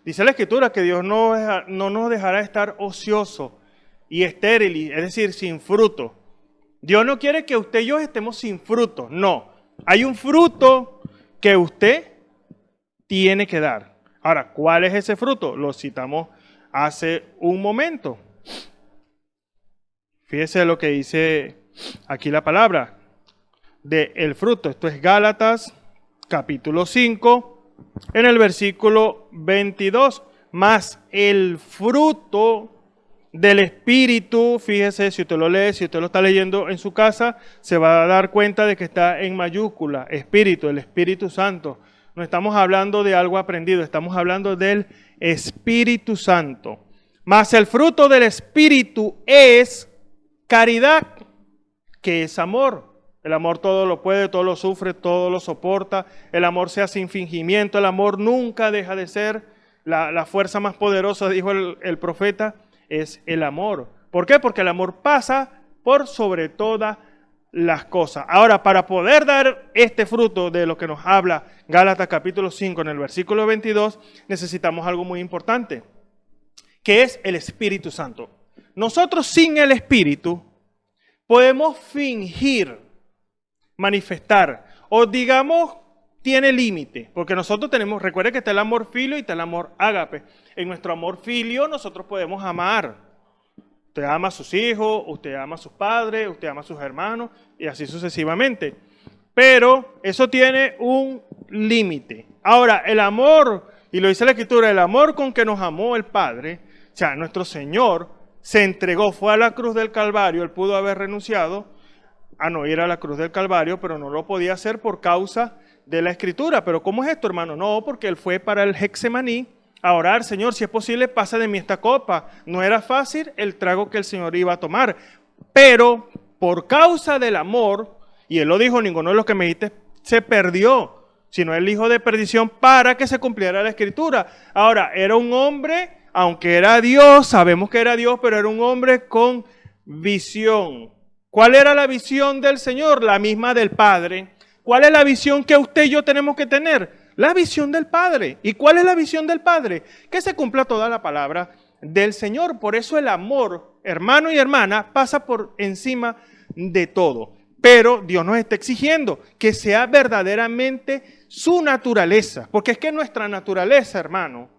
dice la Escritura que Dios no nos dejará estar ocioso y estéril, es decir, sin fruto. Dios no quiere que usted y yo estemos sin fruto, no. Hay un fruto que usted tiene que dar. Ahora, ¿cuál es ese fruto? Lo citamos hace un momento. Fíjese lo que dice aquí la palabra del fruto. Esto es Gálatas capítulo 5. En el versículo 22, más el fruto del Espíritu, fíjese, si usted lo lee, si usted lo está leyendo en su casa, se va a dar cuenta de que está en mayúscula, Espíritu, el Espíritu Santo. No estamos hablando de algo aprendido, estamos hablando del Espíritu Santo. Más el fruto del Espíritu es caridad, que es amor. El amor todo lo puede, todo lo sufre, todo lo soporta. El amor sea sin fingimiento. El amor nunca deja de ser. La fuerza más poderosa, dijo el profeta, es el amor. ¿Por qué? Porque el amor pasa por sobre todas las cosas. Ahora, para poder dar este fruto de lo que nos habla Gálatas capítulo 5 en el versículo 22, necesitamos algo muy importante, que es el Espíritu Santo. Nosotros sin el Espíritu podemos fingir, manifestar, o digamos, tiene límite, porque nosotros tenemos, recuerde que está el amor filio y está el amor ágape. En nuestro amor filio nosotros podemos amar. Usted ama a sus hijos, usted ama a sus padres, usted ama a sus hermanos, y así sucesivamente. Pero eso tiene un límite. Ahora, el amor, y lo dice la Escritura, el amor con que nos amó el Padre, o sea, nuestro Señor se entregó, fue a la cruz del Calvario, Él pudo haber renunciado a no ir a la cruz del Calvario, pero no lo podía hacer por causa de la Escritura. Pero ¿cómo es esto, hermano? No, porque él fue para el Getsemaní a orar, Señor, si es posible, pasa de mí esta copa. No era fácil el trago que el Señor iba a tomar, pero por causa del amor, y él lo dijo, ninguno de los que me dijiste se perdió, sino el hijo de perdición para que se cumpliera la Escritura. Ahora, era un hombre, aunque era Dios, sabemos que era Dios, pero era un hombre con visión. ¿Cuál era la visión del Señor? La misma del Padre. ¿Cuál es la visión que usted y yo tenemos que tener? La visión del Padre. ¿Y cuál es la visión del Padre? Que se cumpla toda la palabra del Señor. Por eso el amor, hermano y hermana, pasa por encima de todo. Pero Dios nos está exigiendo que sea verdaderamente su naturaleza. Porque es que nuestra naturaleza, hermano,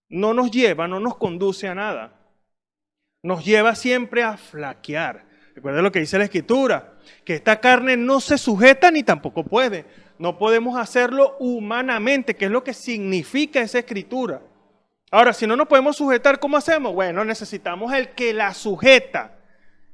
no nos lleva, no nos conduce a nada. Nos lleva siempre a flaquear. Recuerda lo que dice la Escritura, que esta carne no se sujeta ni tampoco puede. No podemos hacerlo humanamente, que es lo que significa esa Escritura. Ahora, si no nos podemos sujetar, ¿cómo hacemos? Bueno, necesitamos el que la sujeta.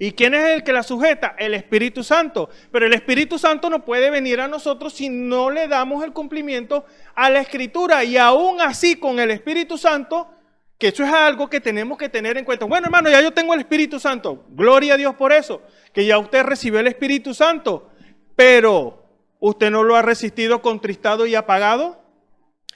¿Y quién es el que la sujeta? El Espíritu Santo. Pero el Espíritu Santo no puede venir a nosotros si no le damos el cumplimiento a la Escritura. Y aún así, con el Espíritu Santo, que eso es algo que tenemos que tener en cuenta. Bueno, hermano, ya yo tengo el Espíritu Santo. Gloria a Dios por eso, que ya usted recibió el Espíritu Santo. Pero, ¿usted no lo ha resistido, contristado y apagado?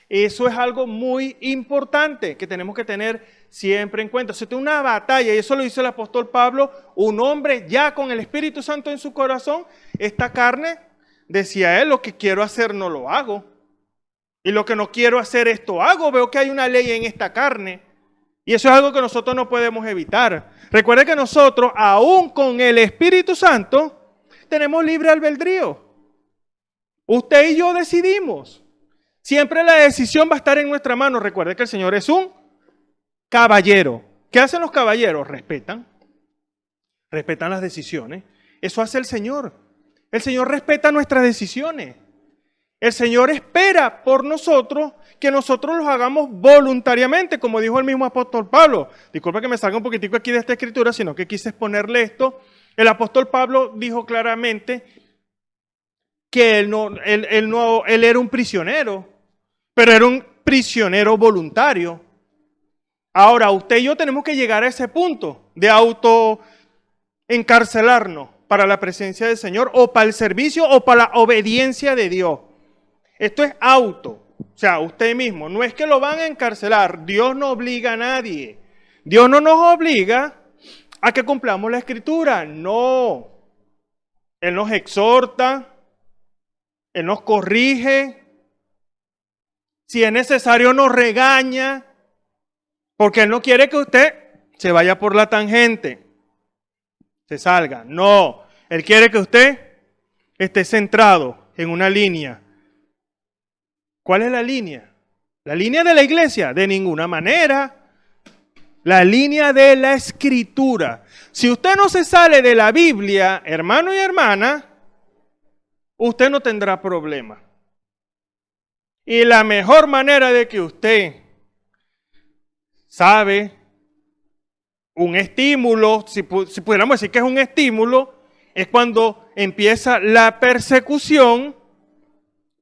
Eso es algo muy importante que tenemos que tener siempre en cuenta. Esto es una batalla, y eso lo dice el apóstol Pablo, un hombre ya con el Espíritu Santo en su corazón. Esta carne, decía él, lo que quiero hacer no lo hago. Y lo que no quiero hacer esto hago. Veo que hay una ley en esta carne. Y eso es algo que nosotros no podemos evitar. Recuerde que nosotros, aún con el Espíritu Santo, tenemos libre albedrío. Usted y yo decidimos. Siempre la decisión va a estar en nuestra mano. Recuerde que el Señor es un caballero. ¿Qué hacen los caballeros? Respetan las decisiones. Eso hace el Señor. El Señor respeta nuestras decisiones. El Señor espera por nosotros que nosotros los hagamos voluntariamente, como dijo el mismo apóstol Pablo. Disculpa que me salga un poquitico aquí de esta escritura, sino que quise exponerle esto. El apóstol Pablo dijo claramente que él era un prisionero, pero era un prisionero voluntario. Ahora, usted y yo tenemos que llegar a ese punto de autoencarcelarnos para la presencia del Señor, o para el servicio, o para la obediencia de Dios. Esto es auto, o sea, usted mismo. No es que lo van a encarcelar, Dios no obliga a nadie. Dios no nos obliga a que cumplamos la Escritura, no. Él nos exhorta, Él nos corrige, si es necesario nos regaña, porque Él no quiere que usted se vaya por la tangente, se salga. No, Él quiere que usted esté centrado en una línea. ¿Cuál es la línea? ¿La línea de la iglesia? De ninguna manera. La línea de la Escritura. Si usted no se sale de la Biblia, hermano y hermana, usted no tendrá problema. Y la mejor manera de que usted sabe un estímulo, si pudiéramos decir que es un estímulo, es cuando empieza la persecución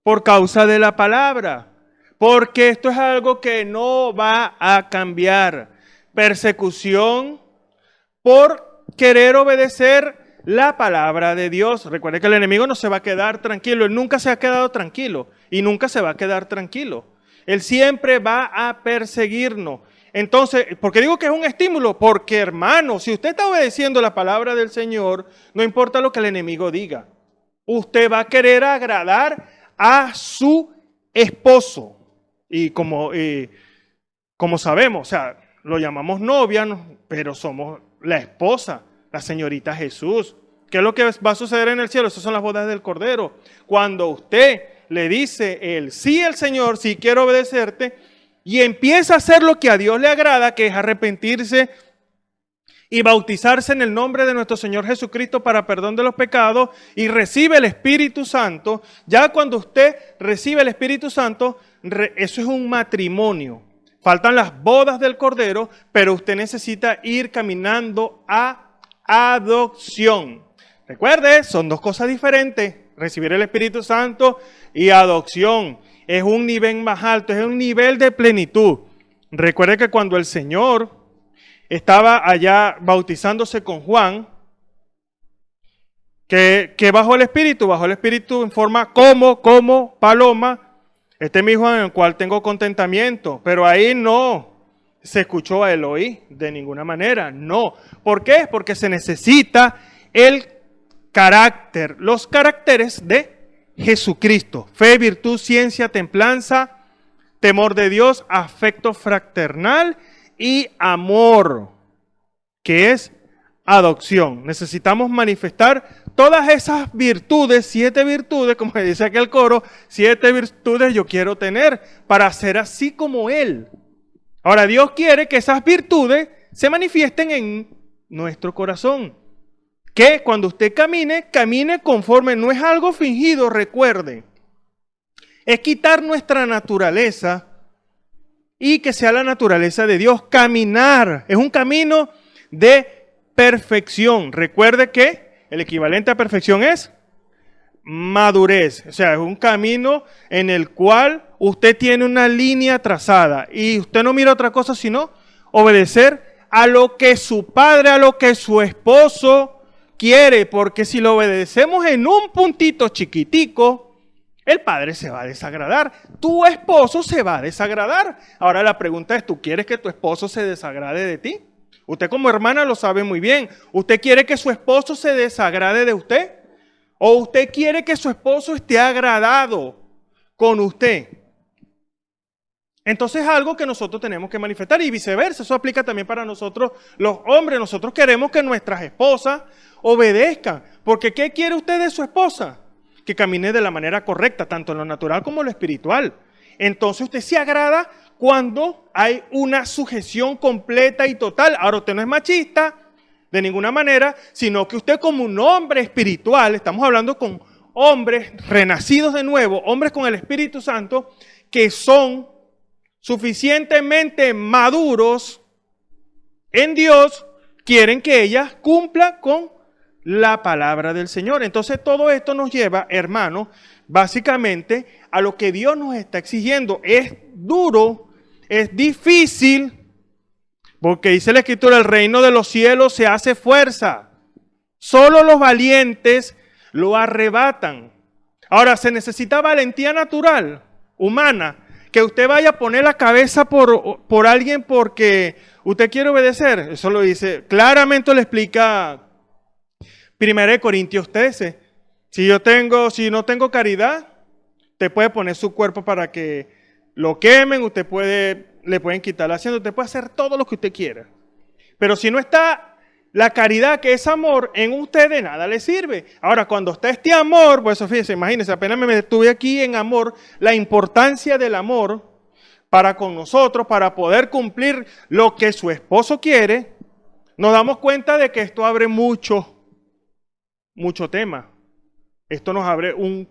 por causa de la palabra. Porque esto es algo que no va a cambiar. Persecución por querer obedecer la palabra de Dios. Recuerde que el enemigo no se va a quedar tranquilo. Él nunca se ha quedado tranquilo y nunca se va a quedar tranquilo. Él siempre va a perseguirnos. Entonces, ¿por qué digo que es un estímulo? Porque, hermano, si usted está obedeciendo la palabra del Señor, no importa lo que el enemigo diga. Usted va a querer agradar a su esposo. Y como sabemos, o sea, lo llamamos novia, pero somos la esposa, la señorita Jesús. ¿Qué es lo que va a suceder en el cielo? Esas son las bodas del Cordero. Cuando usted le dice el sí al Señor, sí quiero obedecerte, y empieza a hacer lo que a Dios le agrada, que es arrepentirse y bautizarse en el nombre de nuestro Señor Jesucristo para perdón de los pecados, y recibe el Espíritu Santo. Ya cuando usted recibe el Espíritu Santo, eso es un matrimonio. Faltan las bodas del Cordero, pero usted necesita ir caminando a adopción. Recuerde, son dos cosas diferentes. recibir el Espíritu Santo y adopción. Es un nivel más alto, es un nivel de plenitud. Recuerde que cuando el Señor estaba allá bautizándose con Juan, que bajó el Espíritu en forma como paloma. Este es mi hijo en el cual tengo contentamiento, pero ahí no se escuchó a Eloí de ninguna manera, no. ¿Por qué? Porque se necesita el carácter, los caracteres de Jesucristo: fe, virtud, ciencia, templanza, temor de Dios, afecto fraternal y amor, que es adopción. Necesitamos manifestar todas esas virtudes, 7 virtudes, como dice aquí el coro, 7 virtudes yo quiero tener para ser así como Él. Ahora, Dios quiere que esas virtudes se manifiesten en nuestro corazón. Que cuando usted camine conforme, no es algo fingido, recuerde. Es quitar nuestra naturaleza y que sea la naturaleza de Dios. Caminar es un camino de perfección. Recuerde que el equivalente a perfección es madurez. O sea, es un camino en el cual usted tiene una línea trazada y usted no mira otra cosa sino obedecer a lo que su padre, a lo que su esposo quiere, porque si lo obedecemos en un puntito chiquitico, el padre se va a desagradar, tu esposo se va a desagradar. Ahora la pregunta es, ¿tú quieres que tu esposo se desagrade de ti? Usted como hermana lo sabe muy bien. ¿Usted quiere que su esposo se desagrade de usted? ¿O usted quiere que su esposo esté agradado con usted? Entonces es algo que nosotros tenemos que manifestar y viceversa. Eso aplica también para nosotros los hombres. Nosotros queremos que nuestras esposas obedezcan. Porque ¿qué quiere usted de su esposa? Que camine de la manera correcta, tanto en lo natural como en lo espiritual. Entonces usted se agrada cuando hay una sujeción completa y total. Ahora usted no es machista de ninguna manera, sino que usted como un hombre espiritual, estamos hablando con hombres renacidos de nuevo, hombres con el Espíritu Santo, que son suficientemente maduros en Dios, quieren que ella cumpla con la palabra del Señor. Entonces todo esto nos lleva, hermano, básicamente a lo que Dios nos está exigiendo. Es duro, es difícil, porque dice la Escritura, el reino de los cielos se hace fuerza. Solo los valientes lo arrebatan. Ahora, se necesita valentía natural, humana, que usted vaya a poner la cabeza por alguien porque usted quiere obedecer. Eso lo dice, claramente lo explica 1 Corintios 13. Si no tengo caridad, usted puede poner su cuerpo para que lo quemen, le pueden quitar la hacienda, usted puede hacer todo lo que usted quiera. Pero si no está la caridad, que es amor, en usted, de nada le sirve. Ahora, cuando está este amor, pues fíjense, imagínense, apenas me detuve aquí en amor, la importancia del amor para con nosotros, para poder cumplir lo que su esposo quiere, nos damos cuenta de que esto abre mucho tema. Esto nos abre un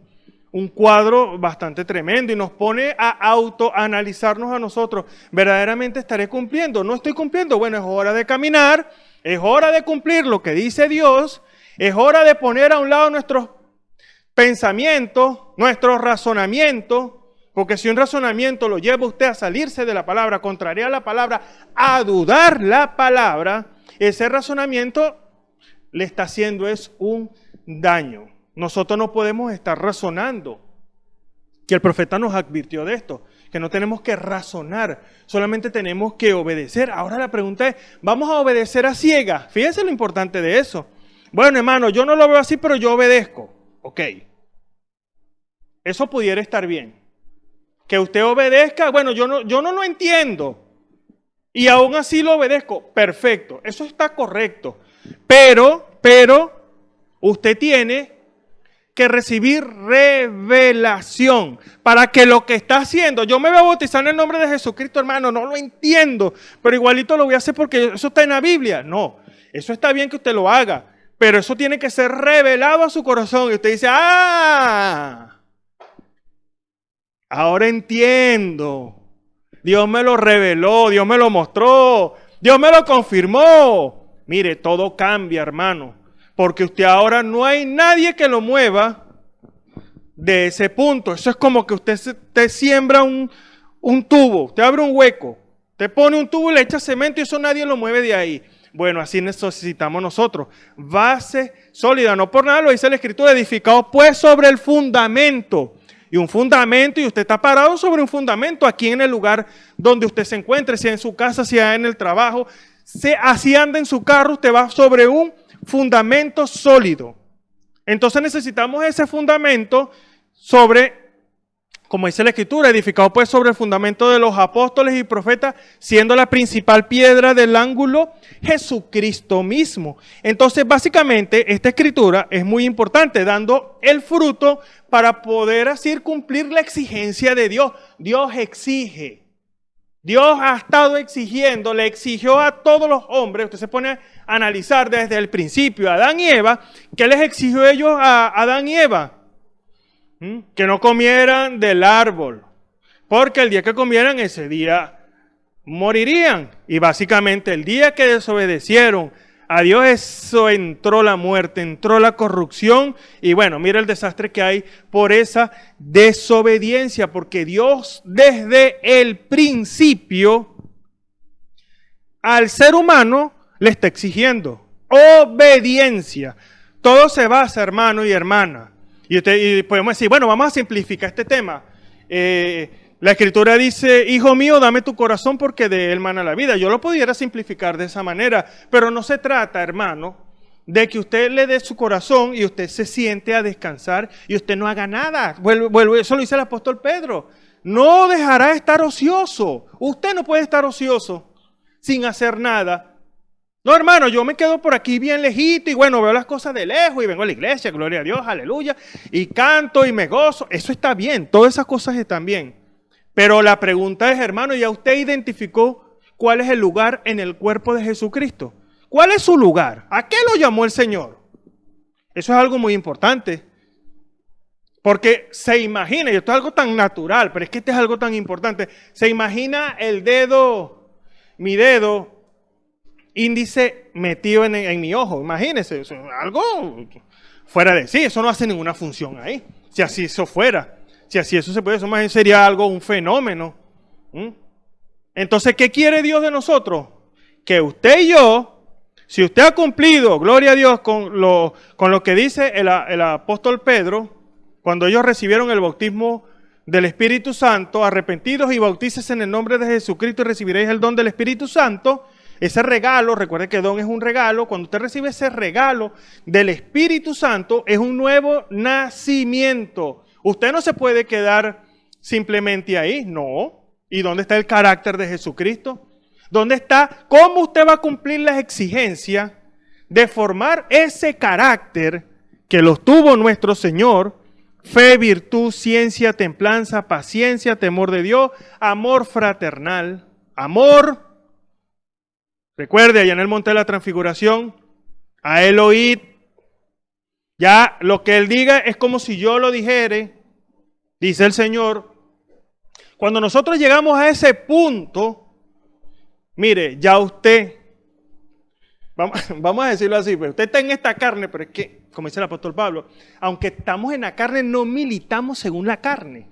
cuadro bastante tremendo y nos pone a autoanalizarnos a nosotros. ¿Verdaderamente estaré cumpliendo? ¿No estoy cumpliendo? Bueno, es hora de caminar, es hora de cumplir lo que dice Dios, es hora de poner a un lado nuestros pensamientos, nuestros razonamientos, porque si un razonamiento lo lleva usted a salirse de la palabra, contrariar la palabra, a dudar la palabra, ese razonamiento le está haciendo un daño. Nosotros no podemos estar razonando, que el profeta nos advirtió de esto, que no tenemos que razonar, solamente tenemos que obedecer. Ahora la pregunta es, ¿vamos a obedecer a ciegas? Fíjense lo importante de eso. Bueno, hermano, yo no lo veo así, pero yo obedezco. Ok. Eso pudiera estar bien. Que usted obedezca, bueno, yo no lo entiendo y aún así lo obedezco. Perfecto, eso está correcto. Pero usted tiene que recibir revelación para que lo que está haciendo, yo me voy a bautizar en el nombre de Jesucristo, hermano, no lo entiendo, pero igualito lo voy a hacer porque eso está en la Biblia. No, eso está bien que usted lo haga, pero eso tiene que ser revelado a su corazón y usted dice, ahora entiendo. Dios me lo reveló, Dios me lo mostró, Dios me lo confirmó. Mire, todo cambia, hermano. Porque usted ahora no hay nadie que lo mueva de ese punto. Eso es como que usted te siembra un tubo, te abre un hueco, te pone un tubo y le echa cemento y eso nadie lo mueve de ahí. Bueno, así necesitamos nosotros. Base sólida, no por nada lo dice la Escritura, edificado pues sobre el fundamento. Y un fundamento, y usted está parado sobre un fundamento aquí en el lugar donde usted se encuentre, sea en su casa, sea en el trabajo, así anda en su carro, usted va sobre un fundamento sólido. Entonces necesitamos ese fundamento sobre, como dice la Escritura, edificado pues sobre el fundamento de los apóstoles y profetas, siendo la principal piedra del ángulo Jesucristo mismo. Entonces básicamente esta Escritura es muy importante, dando el fruto para poder así cumplir la exigencia de Dios. Dios exige. Dios ha estado exigiendo, le exigió a todos los hombres, usted se pone a analizar desde el principio, a Adán y Eva, ¿qué les exigió ellos a Adán y Eva? Que no comieran del árbol, porque el día que comieran ese día morirían. Y básicamente el día que desobedecieron a Dios, eso entró la muerte, entró la corrupción. Y bueno, mira el desastre que hay por esa desobediencia, porque Dios desde el principio al ser humano le está exigiendo obediencia. Todo se basa, hermano y hermana. Y podemos decir, bueno, vamos a simplificar este tema. La Escritura dice, hijo mío, dame tu corazón porque de él mana la vida. Yo lo pudiera simplificar de esa manera, pero no se trata, hermano, de que usted le dé su corazón y usted se siente a descansar y usted no haga nada. Eso lo dice el apóstol Pedro. No dejará de estar ocioso. Usted no puede estar ocioso sin hacer nada. No, hermano, yo me quedo por aquí bien lejito y bueno, veo las cosas de lejos y vengo a la iglesia, gloria a Dios, aleluya, y canto y me gozo. Eso está bien, todas esas cosas están bien. Pero la pregunta es, hermano, ¿ya usted identificó cuál es el lugar en el cuerpo de Jesucristo? ¿Cuál es su lugar? ¿A qué lo llamó el Señor? Eso es algo muy importante. Porque se imagina, y esto es algo tan natural, pero es que este es algo tan importante, se imagina el dedo, mi dedo, índice metido en mi ojo, imagínense, eso es algo fuera de sí, eso no hace ninguna función ahí, si así eso fuera, si así eso se puede, eso más bien sería algo, un fenómeno. Entonces, ¿qué quiere Dios de nosotros? Que usted y yo, si usted ha cumplido, gloria a Dios, con lo que dice el apóstol Pedro, cuando ellos recibieron el bautismo del Espíritu Santo, arrepentidos y bautícese en el nombre de Jesucristo y recibiréis el don del Espíritu Santo. Ese regalo, recuerde que don es un regalo, cuando usted recibe ese regalo del Espíritu Santo, es un nuevo nacimiento. Usted no se puede quedar simplemente ahí, no. ¿Y dónde está el carácter de Jesucristo? ¿Dónde está? ¿Cómo usted va a cumplir las exigencias de formar ese carácter que los tuvo nuestro Señor? Fe, virtud, ciencia, templanza, paciencia, temor de Dios, amor fraternal, amor. Recuerde, allá en el monte de la transfiguración, a él oíd, ya lo que él diga es como si yo lo dijere, dice el Señor. Cuando nosotros llegamos a ese punto, mire, ya usted, vamos a decirlo así, pero usted está en esta carne, pero es que, como dice el apóstol Pablo, aunque estamos en la carne, no militamos según la carne.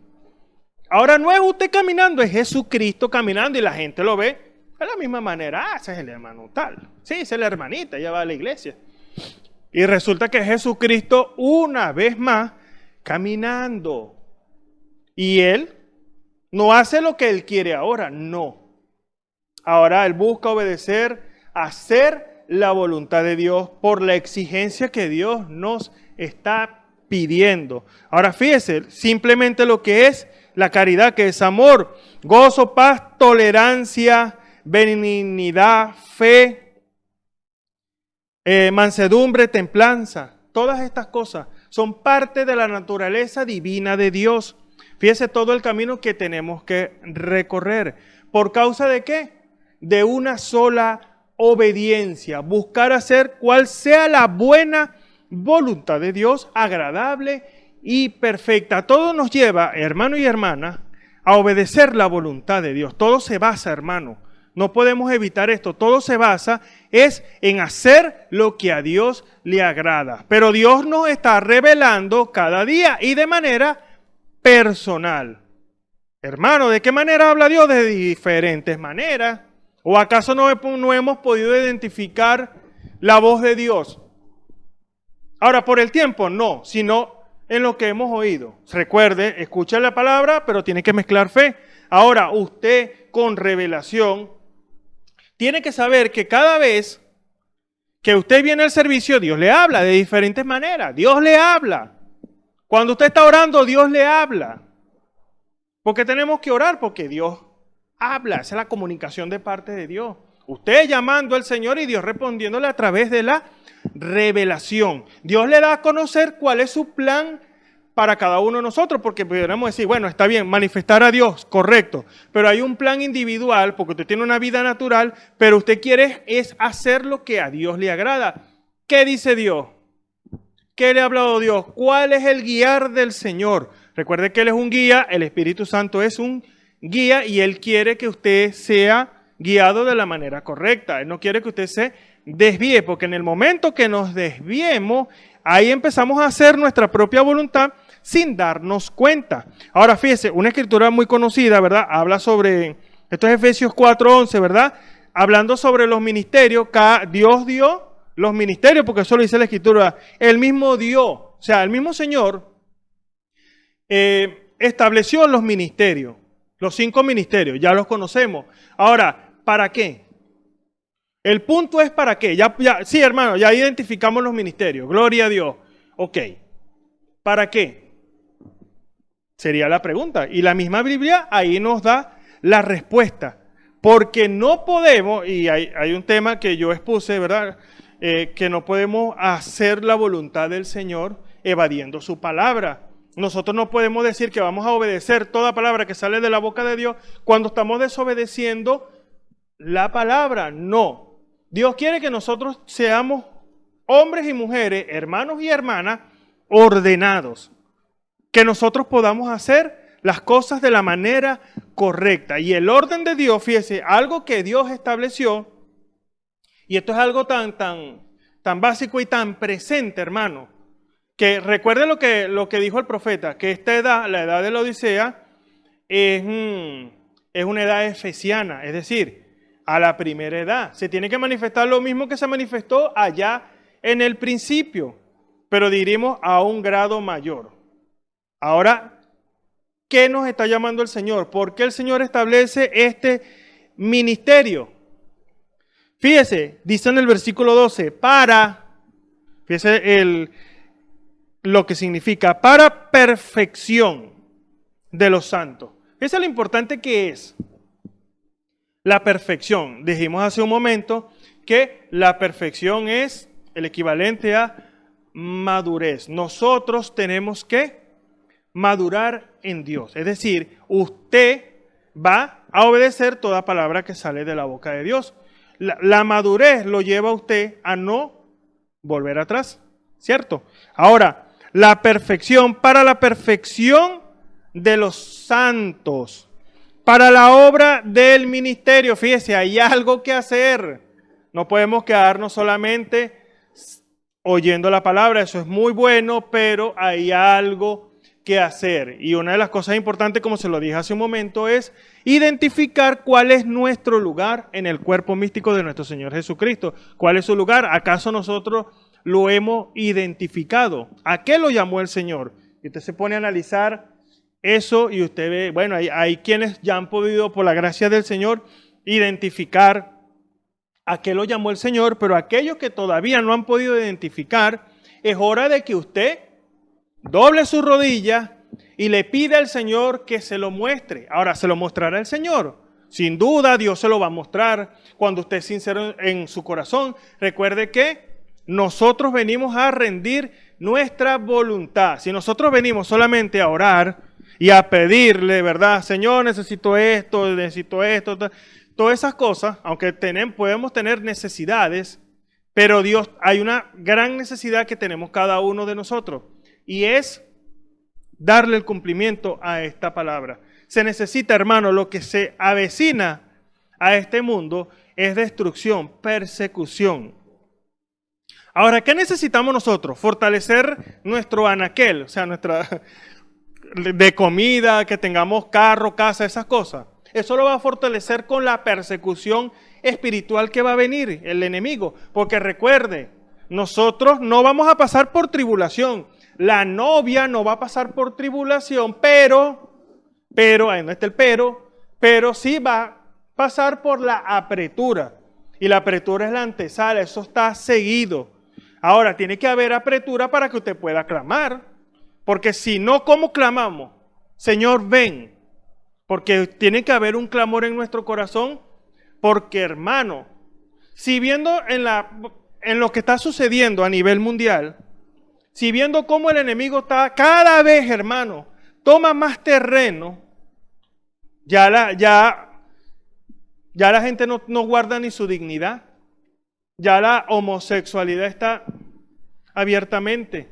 Ahora no es usted caminando, es Jesucristo caminando y la gente lo ve. De la misma manera, ese es el hermano tal. Sí, esa es la hermanita, ella va a la iglesia. Y resulta que Jesucristo, una vez más, caminando. Y Él no hace lo que Él quiere ahora, no. Ahora Él busca obedecer, hacer la voluntad de Dios por la exigencia que Dios nos está pidiendo. Ahora fíjese, simplemente lo que es la caridad, que es amor, gozo, paz, tolerancia, benignidad, fe, mansedumbre, templanza. Todas estas cosas son parte de la naturaleza divina de Dios. Fíjese todo el camino que tenemos que recorrer. ¿Por causa de qué? De una sola obediencia. Buscar hacer cual sea la buena voluntad de Dios, agradable y perfecta. Todo nos lleva, hermano y hermana, a obedecer la voluntad de Dios. Todo se basa, hermano. No podemos evitar esto. Todo se basa en hacer lo que a Dios le agrada. Pero Dios nos está revelando cada día y de manera personal. Hermano, ¿de qué manera habla Dios? De diferentes maneras. ¿O acaso no hemos podido identificar la voz de Dios? Ahora, por el tiempo, no, sino en lo que hemos oído. Recuerde, escucha la palabra, pero tiene que mezclar fe. Ahora, usted con revelación tiene que saber que cada vez que usted viene al servicio, Dios le habla de diferentes maneras. Dios le habla. Cuando usted está orando, Dios le habla. Porque tenemos que orar, porque Dios habla. Esa es la comunicación de parte de Dios. Usted llamando al Señor y Dios respondiéndole a través de la revelación. Dios le da a conocer cuál es su plan para cada uno de nosotros, porque podríamos decir, bueno, está bien, manifestar a Dios, correcto, pero hay un plan individual, porque usted tiene una vida natural, pero usted quiere es hacer lo que a Dios le agrada. ¿Qué dice Dios? ¿Qué le ha hablado Dios? ¿Cuál es el guiar del Señor? Recuerde que Él es un guía, el Espíritu Santo es un guía y Él quiere que usted sea guiado de la manera correcta. Él no quiere que usted se desvíe, porque en el momento que nos desviemos, ahí empezamos a hacer nuestra propia voluntad sin darnos cuenta. Ahora fíjese, una escritura muy conocida, ¿verdad? Habla sobre, esto es Efesios 4:11, ¿verdad? Hablando sobre los ministerios, Dios dio los ministerios, porque eso lo dice la escritura, Él mismo dio, o sea, el mismo Señor estableció los ministerios, los 5 ministerios, ya los conocemos. Ahora, ¿para qué? El punto es ¿para qué? Sí, hermano, ya identificamos los ministerios, gloria a Dios. Ok, ¿para qué? Sería la pregunta. Y la misma Biblia ahí nos da la respuesta. Porque no podemos, y hay un tema que yo expuse, ¿verdad? Que no podemos hacer la voluntad del Señor evadiendo su palabra. Nosotros no podemos decir que vamos a obedecer toda palabra que sale de la boca de Dios cuando estamos desobedeciendo la palabra. No. Dios quiere que nosotros seamos hombres y mujeres, hermanos y hermanas, ordenados. Que nosotros podamos hacer las cosas de la manera correcta. Y el orden de Dios, fíjese, algo que Dios estableció, y esto es algo tan básico y tan presente, hermano, que recuerde lo que dijo el profeta, que esta edad, la edad de la Odisea, es una edad efesiana, es decir, a la primera edad. Se tiene que manifestar lo mismo que se manifestó allá en el principio, pero diríamos a un grado mayor. Ahora, ¿qué nos está llamando el Señor? ¿Por qué el Señor establece este ministerio? Fíjese, dice en el versículo 12, fíjese lo que significa, para perfección de los santos. Fíjese lo importante que es la perfección. Dijimos hace un momento que la perfección es el equivalente a madurez. Nosotros tenemos que madurar en Dios. Es decir, usted va a obedecer toda palabra que sale de la boca de Dios. La madurez lo lleva a usted a no volver atrás, ¿cierto? Ahora, la perfección, para la perfección de los santos, para la obra del ministerio. Fíjese, hay algo que hacer. No podemos quedarnos solamente oyendo la palabra, eso es muy bueno, pero hay algo que hacer. Y una de las cosas importantes, como se lo dije hace un momento, es identificar cuál es nuestro lugar en el cuerpo místico de nuestro Señor Jesucristo. ¿Cuál es su lugar? ¿Acaso nosotros lo hemos identificado? ¿A qué lo llamó el Señor? Y usted se pone a analizar eso y usted ve, bueno, hay quienes ya han podido, por la gracia del Señor, identificar a qué lo llamó el Señor, pero aquellos que todavía no han podido identificar, es hora de que usted doble sus rodillas y le pide al Señor que se lo muestre. Ahora, ¿se lo mostrará el Señor? Sin duda, Dios se lo va a mostrar cuando usted es sincero en su corazón. Recuerde que nosotros venimos a rendir nuestra voluntad. Si nosotros venimos solamente a orar y a pedirle, ¿verdad? Señor, necesito esto, todas esas cosas, aunque podemos tener necesidades, pero Dios, hay una gran necesidad que tenemos cada uno de nosotros. Y es darle el cumplimiento a esta palabra. Se necesita, hermano, lo que se avecina a este mundo es destrucción, persecución. Ahora, ¿qué necesitamos nosotros? Fortalecer nuestro anaquel, o sea, de comida, que tengamos carro, casa, esas cosas. Eso lo va a fortalecer con la persecución espiritual que va a venir el enemigo. Porque recuerde, nosotros no vamos a pasar por tribulación. La novia no va a pasar por tribulación, pero, ahí no está el pero sí va a pasar por la apretura. Y la apretura es la antesala, eso está seguido. Ahora, tiene que haber apretura para que usted pueda clamar. Porque si no, ¿cómo clamamos? Señor, ven. Porque tiene que haber un clamor en nuestro corazón. Porque, hermano, si viendo en lo que está sucediendo a nivel mundial, si viendo cómo el enemigo está cada vez, hermano, toma más terreno, ya la gente no guarda ni su dignidad. Ya la homosexualidad está abiertamente.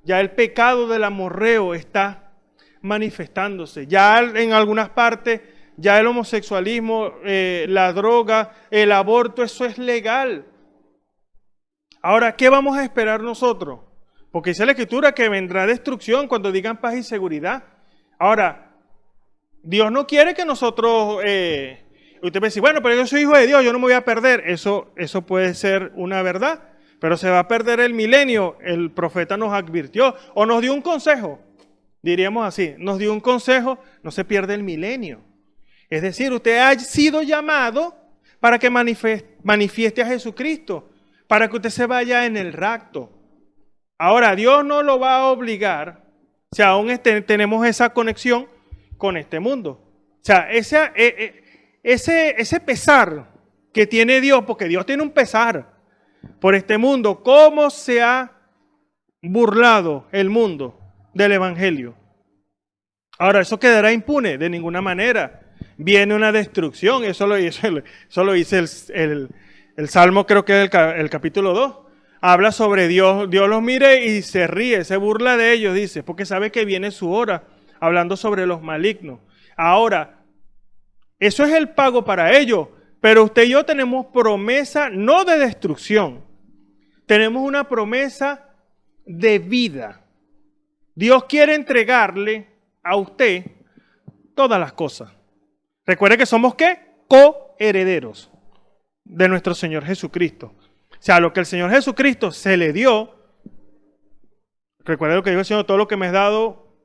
Ya el pecado del amorreo está manifestándose. Ya en algunas partes, ya el homosexualismo, la droga, el aborto, eso es legal. Ahora, ¿qué vamos a esperar nosotros? Porque dice la Escritura que vendrá destrucción cuando digan paz y seguridad. Ahora, Dios no quiere que nosotros... Usted me dice, bueno, pero yo soy hijo de Dios, yo no me voy a perder. Eso puede ser una verdad, pero se va a perder el milenio. El profeta nos advirtió o nos dio un consejo, diríamos así, nos dio un consejo, no se pierde el milenio. Es decir, usted ha sido llamado para que manifieste a Jesucristo, para que usted se vaya en el rapto. Ahora, Dios no lo va a obligar, si aún tenemos esa conexión con este mundo. O sea, ese pesar que tiene Dios, porque Dios tiene un pesar por este mundo, cómo se ha burlado el mundo del Evangelio. Ahora, ¿eso quedará impune? De ninguna manera. Viene una destrucción, eso lo dice el Salmo, creo que es el capítulo 2. Habla sobre Dios, Dios los mire y se ríe, se burla de ellos, dice, porque sabe que viene su hora, hablando sobre los malignos. Ahora, eso es el pago para ellos, pero usted y yo tenemos promesa no de destrucción, tenemos una promesa de vida. Dios quiere entregarle a usted todas las cosas. Recuerde que somos, ¿qué? Coherederos de nuestro Señor Jesucristo. O sea, lo que el Señor Jesucristo se le dio, recuerde lo que dijo el Señor, todo lo que me has dado,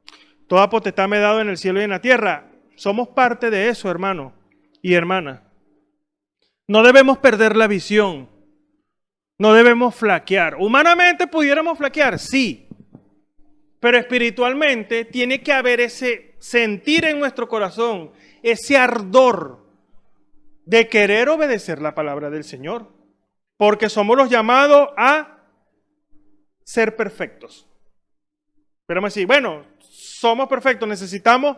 toda potestad me he dado en el cielo y en la tierra. Somos parte de eso, hermano y hermana. No debemos perder la visión. No debemos flaquear. Humanamente pudiéramos flaquear, sí. Pero espiritualmente tiene que haber ese sentir en nuestro corazón, ese ardor de querer obedecer la palabra del Señor. Porque somos los llamados a ser perfectos. Pero me decís, bueno, somos perfectos, necesitamos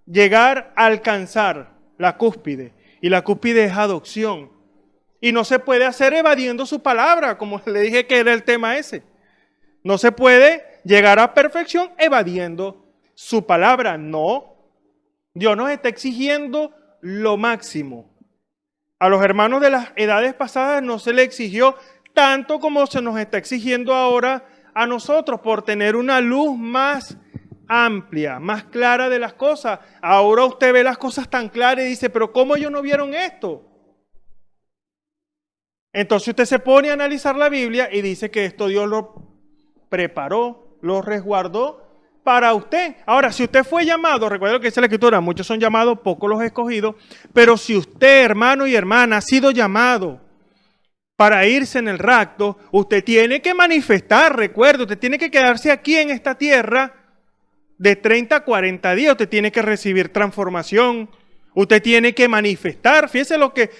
llegar a alcanzar la cúspide. Y la cúspide es adopción. Y no se puede hacer evadiendo su palabra, como le dije que era el tema ese. No se puede llegar a perfección evadiendo su palabra. No. Dios nos está exigiendo lo máximo. A los hermanos de las edades pasadas no se les exigió tanto como se nos está exigiendo ahora a nosotros por tener una luz más amplia, más clara de las cosas. Ahora usted ve las cosas tan claras y dice, pero ¿cómo ellos no vieron esto? Entonces usted se pone a analizar la Biblia y dice que esto Dios lo preparó, lo resguardó para usted. Ahora, si usted fue llamado, recuerda lo que dice la Escritura, muchos son llamados, pocos los escogidos, pero si usted, hermano y hermana, ha sido llamado para irse en el rapto, usted tiene que manifestar, recuerda, usted tiene que quedarse aquí en esta tierra de 30 a 40 días, usted tiene que recibir transformación, usted tiene que manifestar, fíjese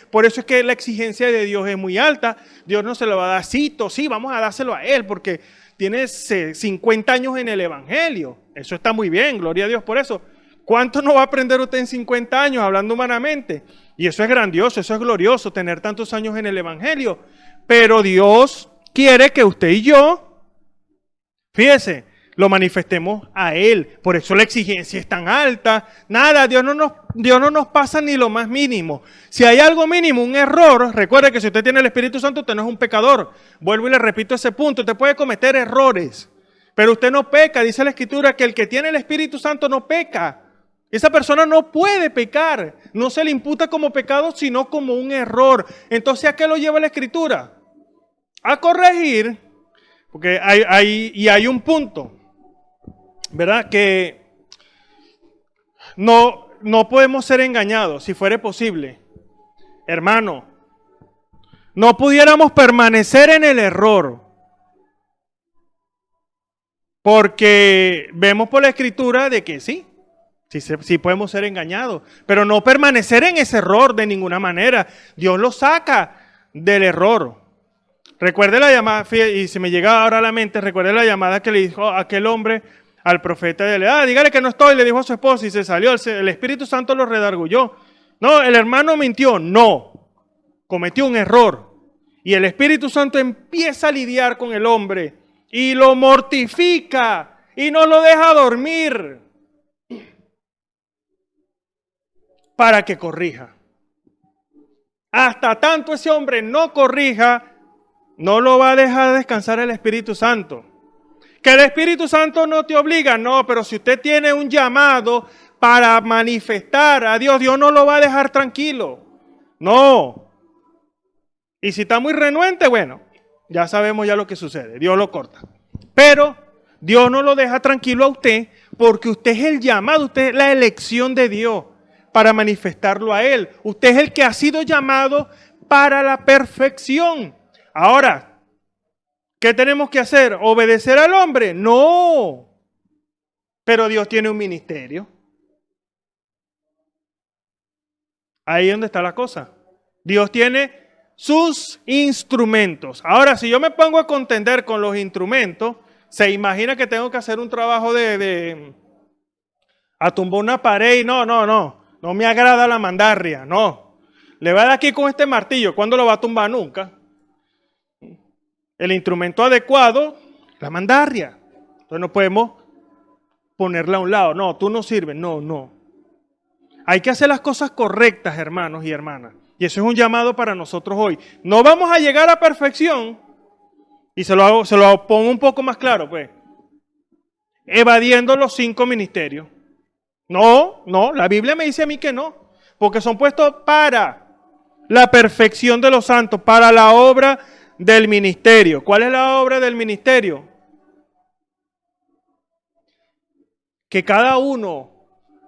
por eso es que la exigencia de Dios es muy alta. Dios no se lo va a dar sí, vamos a dárselo a Él, porque tiene 50 años en el Evangelio. Eso está muy bien, gloria a Dios por eso. ¿Cuánto no va a aprender usted en 50 años hablando humanamente? Y eso es grandioso, eso es glorioso, tener tantos años en el Evangelio. Pero Dios quiere que usted y yo, fíjese, lo manifestemos a Él. Por eso la exigencia es tan alta. Nada, Dios no nos pasa ni lo más mínimo. Si hay algo mínimo, un error, recuerde que si usted tiene el Espíritu Santo, usted no es un pecador. Vuelvo y le repito ese punto. Usted puede cometer errores, pero usted no peca. Dice la Escritura que el que tiene el Espíritu Santo no peca. Esa persona no puede pecar. No se le imputa como pecado, sino como un error. Entonces, ¿a qué lo lleva la Escritura? A corregir, porque hay un punto, ¿verdad? Que no podemos ser engañados, si fuera posible. Hermano, no pudiéramos permanecer en el error, porque vemos por la Escritura de que sí podemos ser engañados, pero no permanecer en ese error de ninguna manera. Dios lo saca del error. Recuerde la llamada, y se me llega ahora a la mente, recuerde la llamada que le dijo aquel hombre al profeta de Leá, dígale que no estoy, le dijo a su esposa y se salió, el Espíritu Santo lo redargulló. No, el hermano mintió, no, cometió un error. Y el Espíritu Santo empieza a lidiar con el hombre y lo mortifica y no lo deja dormir para que corrija. Hasta tanto ese hombre no corrija, no lo va a dejar descansar el Espíritu Santo. Que el Espíritu Santo no te obliga, no, pero si usted tiene un llamado para manifestar a Dios, Dios no lo va a dejar tranquilo. No. Y si está muy renuente, bueno, ya sabemos ya lo que sucede, Dios lo corta. Pero Dios no lo deja tranquilo a usted porque usted es el llamado, usted es la elección de Dios para manifestarlo a Él. Usted es el que ha sido llamado para la perfección. Ahora, ¿qué tenemos que hacer? ¿Obedecer al hombre? No. Pero Dios tiene un ministerio. Ahí es donde está la cosa. Dios tiene sus instrumentos. Ahora, si yo me pongo a contender con los instrumentos, se imagina que tengo que hacer un trabajo a tumbar una pared y no me agrada la mandarria, no. Le va a dar aquí con este martillo, ¿cuándo lo va a tumbar? Nunca. El instrumento adecuado, la mandarria. Entonces no podemos ponerla a un lado. No, tú no sirves. No. Hay que hacer las cosas correctas, hermanos y hermanas. Y eso es un llamado para nosotros hoy. No vamos a llegar a perfección. Y se lo pongo un poco más claro, pues. Evadiendo los 5 ministerios. No, la Biblia me dice a mí que no. Porque son puestos para la perfección de los santos, para la obra del ministerio. ¿Cuál es la obra del ministerio? Que cada uno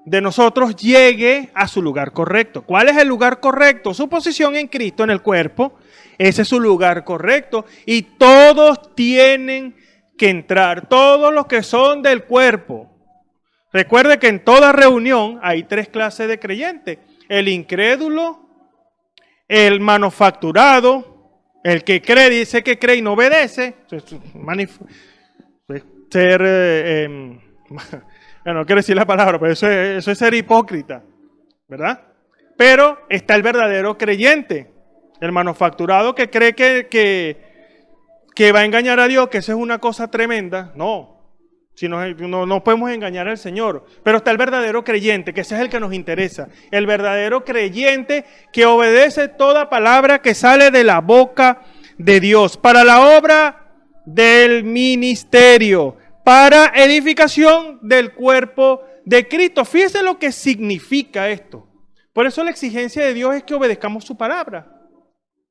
de nosotros llegue a su lugar correcto. ¿Cuál es el lugar correcto? Su posición en Cristo, en el cuerpo. Ese es su lugar correcto. Y todos tienen que entrar, todos los que son del cuerpo. Recuerde que en toda reunión hay 3 clases de creyentes. El incrédulo, el manufacturado, el que cree, dice que cree y no obedece. No quiero decir la palabra, pero eso es ser hipócrita, ¿verdad? Pero está el verdadero creyente, el manufacturado que cree que va a engañar a Dios, que eso es una cosa tremenda. No podemos engañar al Señor. Pero está el verdadero creyente, que ese es el que nos interesa. El verdadero creyente que obedece toda palabra que sale de la boca de Dios para la obra del ministerio, para edificación del cuerpo de Cristo. Fíjense lo que significa esto. Por eso la exigencia de Dios es que obedezcamos su palabra.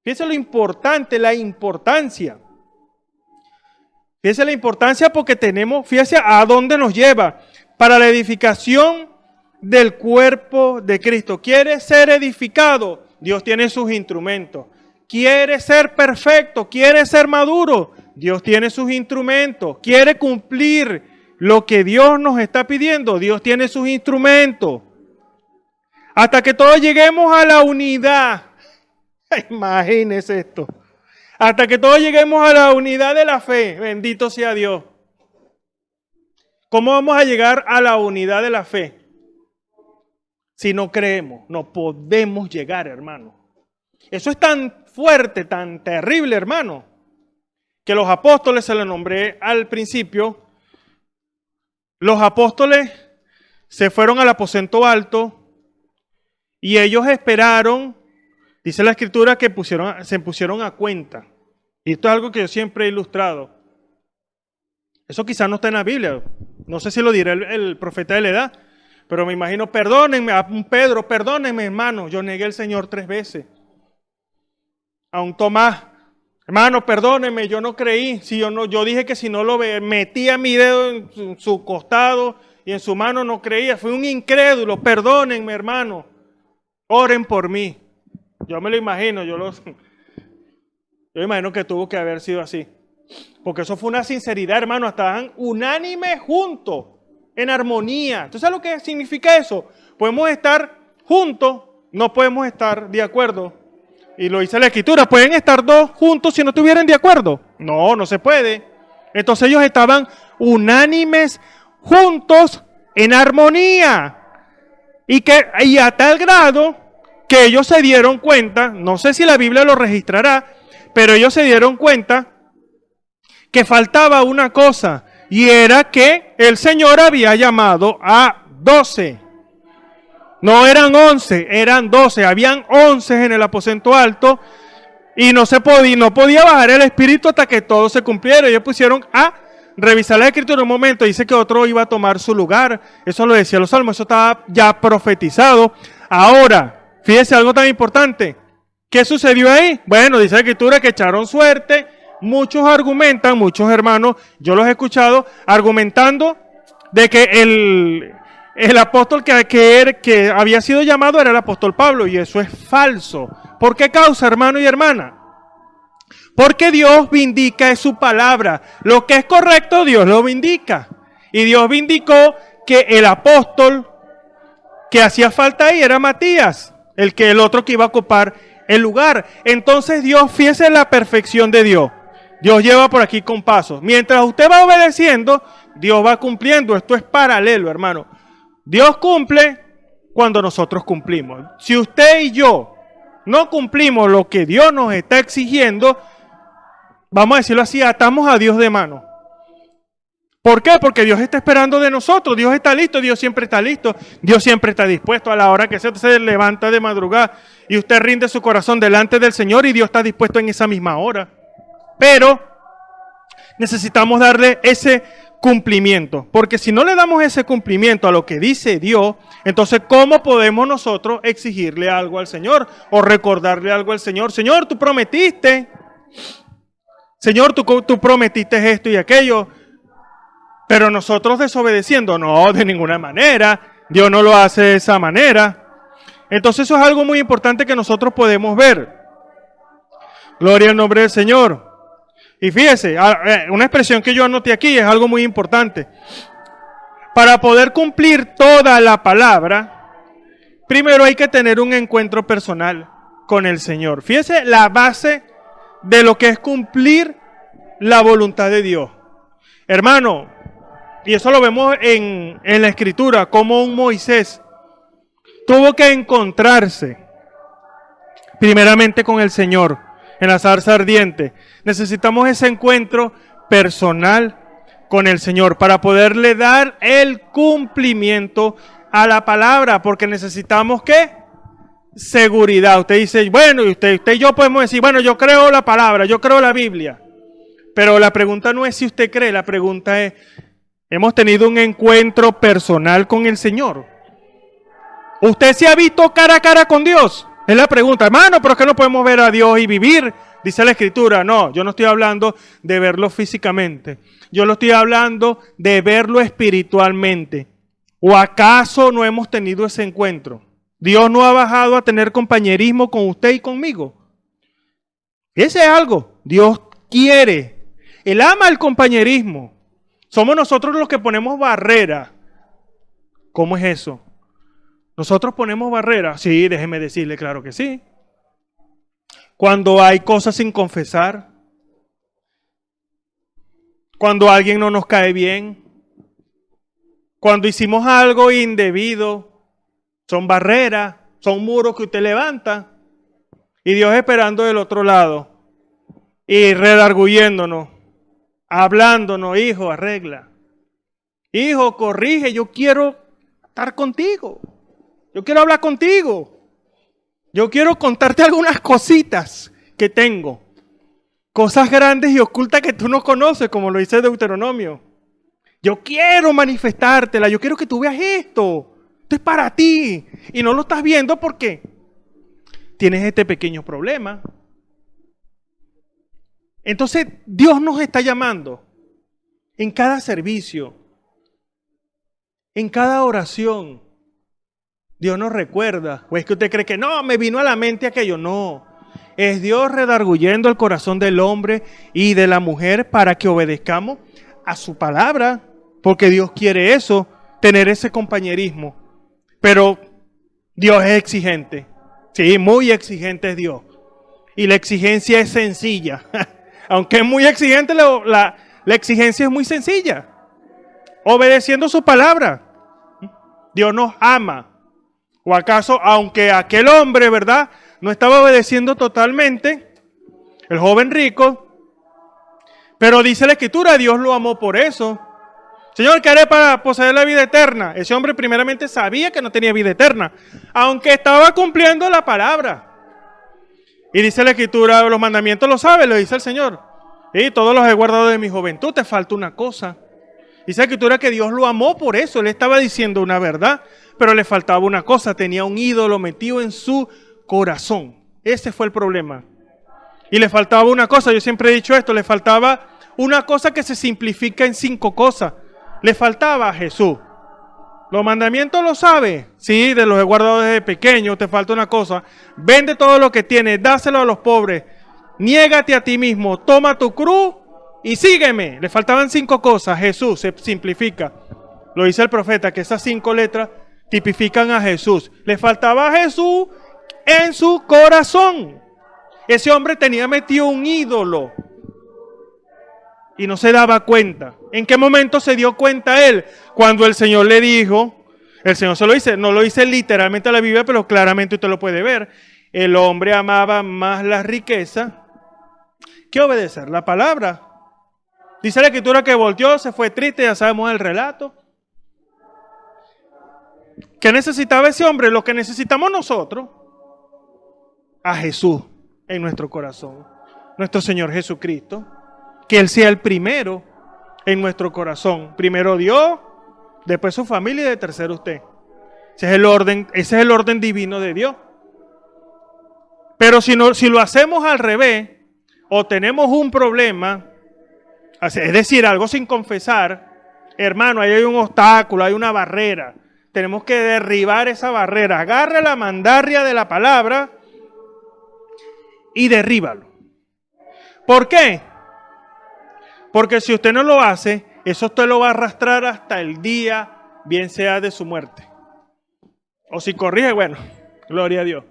Fíjense lo importante, la importancia. Fíjense la importancia porque fíjense a dónde nos lleva. Para la edificación del cuerpo de Cristo. ¿Quiere ser edificado? Dios tiene sus instrumentos. ¿Quiere ser perfecto? ¿Quiere ser maduro? Dios tiene sus instrumentos. ¿Quiere cumplir lo que Dios nos está pidiendo? Dios tiene sus instrumentos. Hasta que todos lleguemos a la unidad. Imagínense esto. Hasta que todos lleguemos a la unidad de la fe. Bendito sea Dios. ¿Cómo vamos a llegar a la unidad de la fe? Si no creemos, no podemos llegar, hermano. Eso es tan fuerte, tan terrible, hermano, que los apóstoles, se lo nombré al principio, los apóstoles se fueron al aposento alto y ellos esperaron, dice la escritura, que se pusieron a cuenta. Y esto es algo que yo siempre he ilustrado. Eso quizás no está en la Biblia. No sé si lo dirá el profeta de la edad, pero me imagino, perdónenme, a un Pedro, perdónenme, hermano, yo negué al Señor 3 veces. A un Tomás, hermano, perdónenme, yo no creí. Si yo dije que si no lo metía mi dedo en su costado y en su mano no creía. Fui un incrédulo, perdónenme, hermano. Oren por mí. Yo me lo imagino, yo imagino que tuvo que haber sido así. Porque eso fue una sinceridad, hermano. Estaban unánimes juntos, en armonía. ¿Tú sabes lo que significa eso? Podemos estar juntos, no podemos estar de acuerdo. Y lo dice la escritura, ¿pueden estar dos juntos si no estuvieran de acuerdo? No, no se puede. Entonces ellos estaban unánimes, juntos, en armonía. Y a tal grado que ellos se dieron cuenta, no sé si la Biblia lo registrará, pero ellos se dieron cuenta que faltaba una cosa, y era que el Señor había llamado a 12. No eran 11, eran 12. Habían 11 en el aposento alto y no podía bajar el Espíritu hasta que todo se cumpliera. Ellos pusieron a revisar la escritura un momento. Dice que otro iba a tomar su lugar. Eso lo decía los salmos. Eso estaba ya profetizado. Ahora, fíjese algo tan importante. ¿Qué sucedió ahí? Bueno, dice la escritura que echaron suerte. Muchos argumentan, muchos hermanos, yo los he escuchado, argumentando de que el apóstol que había sido llamado era el apóstol Pablo, y eso es falso. ¿Por qué causa, hermano y hermana? Porque Dios vindica su palabra. Lo que es correcto, Dios lo vindica. Y Dios vindicó que el apóstol que hacía falta ahí era Matías, el otro que iba a ocupar el lugar. Entonces Dios, fíjese la perfección de Dios. Dios lleva por aquí con pasos. Mientras usted va obedeciendo, Dios va cumpliendo. Esto es paralelo, hermano. Dios cumple cuando nosotros cumplimos. Si usted y yo no cumplimos lo que Dios nos está exigiendo, vamos a decirlo así, atamos a Dios de mano. ¿Por qué? Porque Dios está esperando de nosotros. Dios está listo, Dios siempre está listo. Dios siempre está dispuesto a la hora que se levanta de madrugada y usted rinde su corazón delante del Señor y Dios está dispuesto en esa misma hora. Pero necesitamos darle ese cumplimiento, porque si no le damos ese cumplimiento a lo que dice Dios, entonces ¿cómo podemos nosotros exigirle algo al Señor o recordarle algo al Señor? Señor, tú prometiste. Señor, tú prometiste esto y aquello, pero nosotros desobedeciendo, no, de ninguna manera. Dios no lo hace de esa manera. Entonces eso es algo muy importante que nosotros podemos ver. Gloria al nombre del Señor. Y fíjese, una expresión que yo anoté aquí es algo muy importante. Para poder cumplir toda la palabra, primero hay que tener un encuentro personal con el Señor. Fíjese la base de lo que es cumplir la voluntad de Dios. Hermano, y eso lo vemos en la Escritura, como un Moisés tuvo que encontrarse primeramente con el Señor en la zarza ardiente. Necesitamos ese encuentro personal con el Señor para poderle dar el cumplimiento a la palabra, porque necesitamos ¿qué? Seguridad. Usted dice, bueno, y usted y yo podemos decir, bueno, yo creo la palabra, yo creo la Biblia. Pero la pregunta no es si usted cree, la pregunta es, ¿hemos tenido un encuentro personal con el Señor? ¿Usted se ha visto cara a cara con Dios? Es la pregunta, hermano, pero es que no podemos ver a Dios y vivir, dice la Escritura. No, yo no estoy hablando de verlo físicamente. Yo lo estoy hablando de verlo espiritualmente. ¿O acaso no hemos tenido ese encuentro? Dios no ha bajado a tener compañerismo con usted y conmigo. Ese es algo. Dios quiere. Él ama el compañerismo. Somos nosotros los que ponemos barreras. ¿Cómo es eso? ¿Nosotros ponemos barreras? Sí, déjeme decirle, claro que sí. Cuando hay cosas sin confesar, cuando alguien no nos cae bien, cuando hicimos algo indebido, son barreras, son muros que usted levanta, y Dios esperando del otro lado, y redarguyéndonos, hablándonos, hijo, arregla. hijo, corrige, yo quiero estar contigo. Yo quiero hablar contigo. Yo quiero contarte algunas cositas que tengo. Cosas grandes y ocultas que tú no conoces, como lo dice Deuteronomio. Yo quiero manifestártela, yo quiero que tú veas esto. Esto es para ti. Y no lo estás viendo porque tienes este pequeño problema. Entonces, Dios nos está llamando en cada servicio, en cada oración. Dios nos recuerda. ¿O es que usted cree que no, me vino a la mente aquello? No. Es Dios redarguyendo el corazón del hombre y de la mujer para que obedezcamos a su palabra. Porque Dios quiere eso, tener ese compañerismo. Pero Dios es exigente. Sí, muy exigente es Dios. Y la exigencia es sencilla. Aunque es muy exigente, la exigencia es muy sencilla. Obedeciendo su palabra. Dios nos ama. ¿O acaso, aunque aquel hombre, verdad, no estaba obedeciendo totalmente, el joven rico, pero dice la Escritura, Dios lo amó por eso. Señor, ¿qué haré para poseer la vida eterna? Ese hombre primeramente sabía que no tenía vida eterna, aunque estaba cumpliendo la palabra. Y dice la Escritura, los mandamientos lo sabe, lo dice el Señor. Y todos los he guardado de mi juventud, te falta una cosa. Dice la Escritura que Dios lo amó por eso, él estaba diciendo una verdad, pero le faltaba una cosa, tenía un ídolo metido en su corazón. Ese fue el problema. Y le faltaba una cosa, yo siempre he dicho esto, le faltaba una cosa que se simplifica en 5 cosas. Le faltaba a Jesús. ¿Los mandamientos lo sabe? Sí, de los he guardado desde pequeño, te falta una cosa. Vende todo lo que tienes, dáselo a los pobres. Niégate a ti mismo, toma tu cruz y sígueme. Le faltaban 5 cosas. Jesús se simplifica. Lo dice el profeta, que esas 5 letras tipifican a Jesús. Le faltaba a Jesús en su corazón. Ese hombre tenía metido un ídolo y no se daba cuenta. ¿En qué momento se dio cuenta él? Cuando el Señor le dijo, el Señor se lo dice, no lo dice literalmente a la Biblia, pero claramente usted lo puede ver. El hombre amaba más la riqueza que obedecer la palabra. Dice la Escritura que volteó, se fue triste, ya sabemos el relato. ¿Qué necesitaba ese hombre? Lo que necesitamos nosotros, a Jesús en nuestro corazón, nuestro Señor Jesucristo, que Él sea el primero en nuestro corazón. Primero Dios, después su familia y de tercero usted. Ese es el orden divino de Dios. Pero si lo hacemos al revés, o tenemos un problema, es decir, algo sin confesar, hermano, ahí hay un obstáculo, hay una barrera. Tenemos que derribar esa barrera. Agarre la mandarria de la palabra y derríbalo. ¿Por qué? Porque si usted no lo hace, eso usted lo va a arrastrar hasta el día, bien sea de su muerte. O si corrige, bueno, gloria a Dios.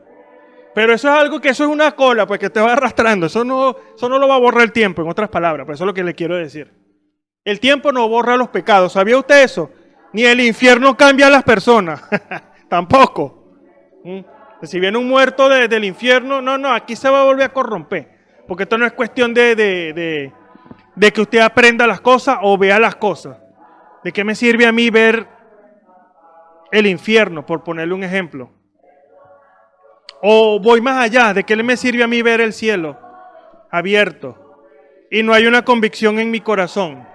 Pero eso es algo que eso es una cola, pues que te va arrastrando. Eso no lo va a borrar el tiempo, en otras palabras. Pero eso es lo que le quiero decir. El tiempo no borra los pecados. ¿Sabía usted eso? Ni el infierno cambia a las personas. Tampoco. Si viene un muerto del infierno, no, aquí se va a volver a corromper. Porque esto no es cuestión de que usted aprenda las cosas o vea las cosas. ¿De qué me sirve a mí ver el infierno, por ponerle un ejemplo? O voy más allá, ¿de qué me sirve a mí ver el cielo abierto y no hay una convicción en mi corazón?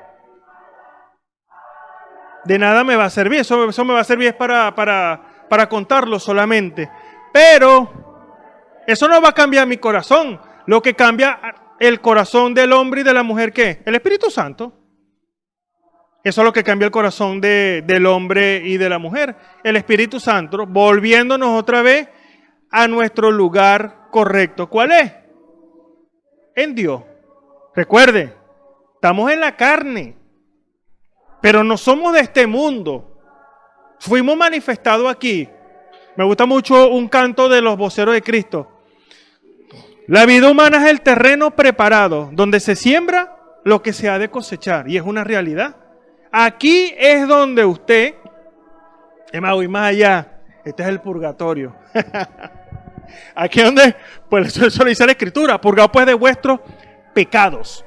De nada me va a servir, eso me va a servir para contarlo solamente. Pero eso no va a cambiar mi corazón. Lo que cambia el corazón del hombre y de la mujer, ¿qué? El Espíritu Santo. Eso es lo que cambia el corazón del hombre y de la mujer. El Espíritu Santo, volviéndonos otra vez a nuestro lugar correcto. ¿Cuál es? En Dios. Recuerde, estamos en la carne, pero no somos de este mundo. Fuimos manifestados aquí. Me gusta mucho un canto de los voceros de Cristo. La vida humana es el terreno preparado, donde se siembra lo que se ha de cosechar, y es una realidad. Aquí es donde usted, es más, voy más allá, este es el purgatorio. Aquí es donde, pues eso lo dice la Escritura, purgado pues de vuestros pecados.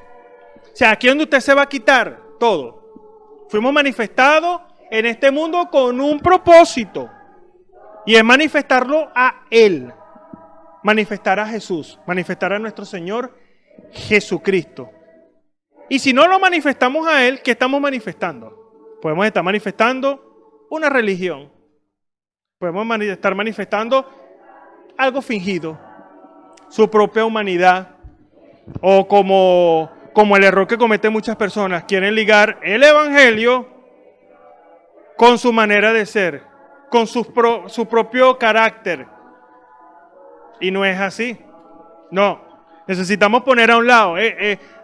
O sea, aquí es donde usted se va a quitar todo. Fuimos manifestados en este mundo con un propósito. Y es manifestarlo a Él. Manifestar a Jesús. Manifestar a nuestro Señor Jesucristo. Y si no lo manifestamos a Él, ¿qué estamos manifestando? Podemos estar manifestando una religión. Podemos estar manifestando algo fingido. Su propia humanidad. O como el error que cometen muchas personas. Quieren ligar el evangelio con su manera de ser. Con su propio carácter. Y no es así. No. Necesitamos poner a un lado.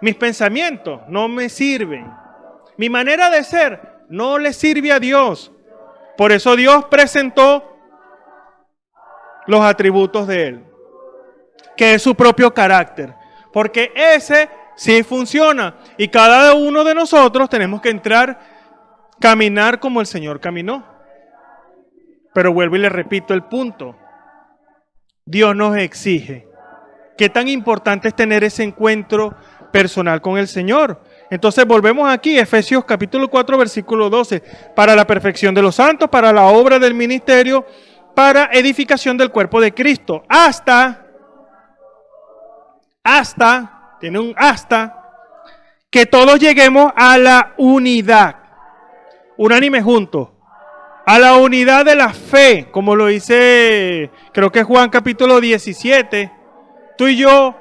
Mis pensamientos no me sirven. Mi manera de ser no le sirve a Dios. Por eso Dios presentó los atributos de Él. Que es su propio carácter. Porque ese sí funciona. Y cada uno de nosotros tenemos que caminar como el Señor caminó. Pero vuelvo y le repito el punto. Dios nos exige. ¿Qué tan importante es tener ese encuentro personal con el Señor? Entonces volvemos aquí, Efesios capítulo 4, versículo 12. Para la perfección de los santos, para la obra del ministerio, para edificación del cuerpo de Cristo. Tiene un hasta, que todos lleguemos a la unidad. Unánime juntos. A la unidad de la fe, como lo dice, creo que es Juan capítulo 17. Tú y yo,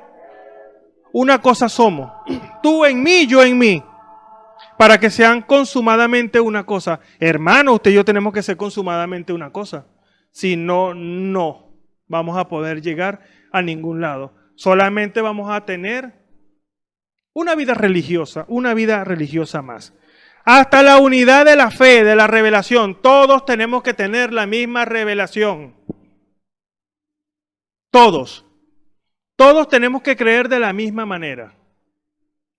una cosa somos. Tú en mí, yo en mí. Para que sean consumadamente una cosa. Hermano, usted y yo tenemos que ser consumadamente una cosa. Si no, no vamos a poder llegar a ningún lado. Solamente vamos a tener una vida religiosa más. Hasta la unidad de la fe, de la revelación. Todos tenemos que tener la misma revelación. Todos. Todos tenemos que creer de la misma manera.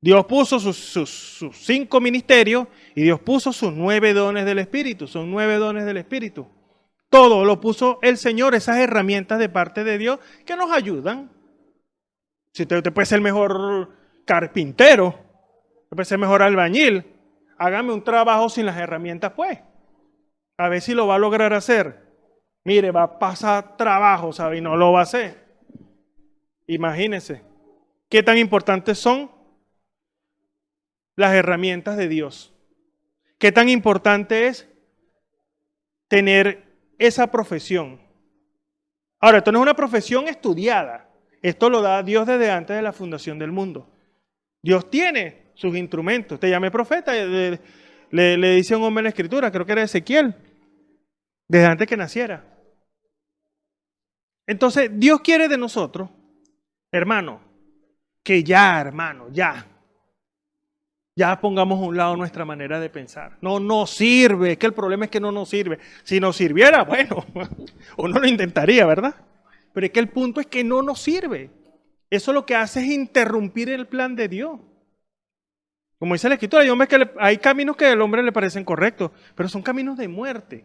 Dios puso sus 5 ministerios y Dios puso sus 9 dones del Espíritu. Son 9 dones del Espíritu. Todo lo puso el Señor, esas herramientas de parte de Dios que nos ayudan. Si usted puede ser mejor carpintero, puede ser mejor albañil, hágame un trabajo sin las herramientas, pues. A ver si lo va a lograr hacer. Mire, va a pasar trabajo, ¿sabe? Y no lo va a hacer. Imagínense. ¿Qué tan importantes son las herramientas de Dios? ¿Qué tan importante es tener esa profesión? Ahora, esto no es una profesión estudiada. Esto lo da Dios desde antes de la fundación del mundo. Dios tiene sus instrumentos. Te llamé profeta, le dice a un hombre en la Escritura, creo que era Ezequiel, desde antes que naciera. Entonces, Dios quiere de nosotros, hermano, que ya pongamos a un lado nuestra manera de pensar. No nos sirve, es que el problema es que no nos sirve. Si nos sirviera, bueno, uno lo intentaría, ¿verdad? Pero es que el punto es que no nos sirve. Eso lo que hace es interrumpir el plan de Dios. Como dice la Escritura, hay caminos que al hombre le parecen correctos, pero son caminos de muerte.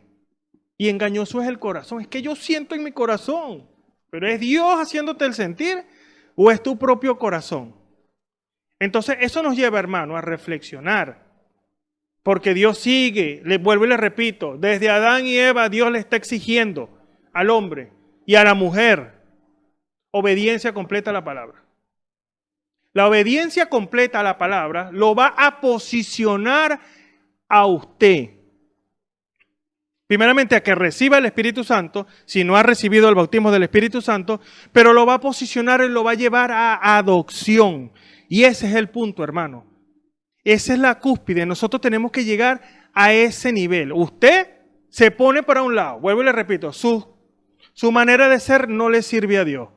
Y engañoso es el corazón. Es que yo siento en mi corazón, pero ¿es Dios haciéndote el sentir o es tu propio corazón? Entonces eso nos lleva, hermano, a reflexionar. Porque Dios sigue, le vuelvo y le repito, desde Adán y Eva Dios le está exigiendo al hombre y a la mujer obediencia completa a la palabra. La obediencia completa a la palabra lo va a posicionar a usted. Primeramente a que reciba el Espíritu Santo, si no ha recibido el bautismo del Espíritu Santo, pero lo va a posicionar y lo va a llevar a adopción. Y ese es el punto, hermano. Esa es la cúspide. Nosotros tenemos que llegar a ese nivel. Usted se pone para un lado. Vuelvo y le repito, su manera de ser no le sirve a Dios.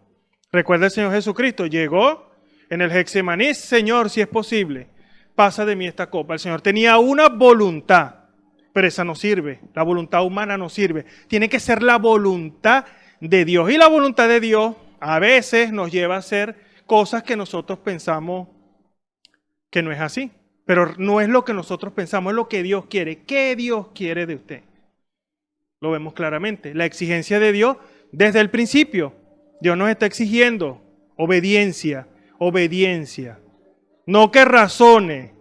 Recuerda el Señor Jesucristo, llegó en el Getsemaní, Señor, si es posible, pasa de mí esta copa. El Señor tenía una voluntad, pero esa no sirve. La voluntad humana no sirve. Tiene que ser la voluntad de Dios. Y la voluntad de Dios a veces nos lleva a hacer cosas que nosotros pensamos que no es así. Pero no es lo que nosotros pensamos, es lo que Dios quiere. ¿Qué Dios quiere de usted? Lo vemos claramente. La exigencia de Dios desde el principio. Dios nos está exigiendo obediencia, obediencia. No que razone.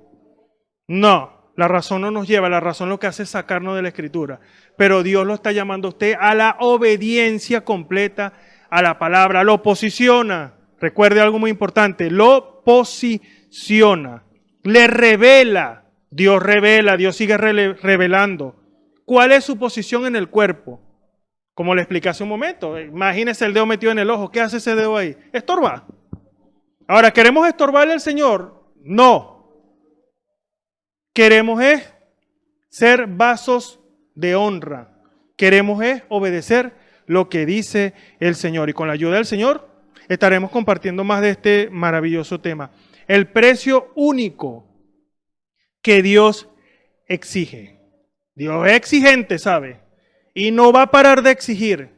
No. La razón no nos lleva, la razón lo que hace es sacarnos de la Escritura. Pero Dios lo está llamando a usted a la obediencia completa a la palabra. Lo posiciona. Recuerde algo muy importante. Lo posiciona. Le revela. Dios revela. Dios sigue revelando. ¿Cuál es su posición en el cuerpo? Como le expliqué hace un momento. Imagínese el dedo metido en el ojo. ¿Qué hace ese dedo ahí? Estorba. Ahora, ¿queremos estorbarle al Señor? No. Queremos es ser vasos de honra. Queremos es obedecer lo que dice el Señor. Y con la ayuda del Señor estaremos compartiendo más de este maravilloso tema. El precio único que Dios exige. Dios es exigente, ¿sabe? Y no va a parar de exigir.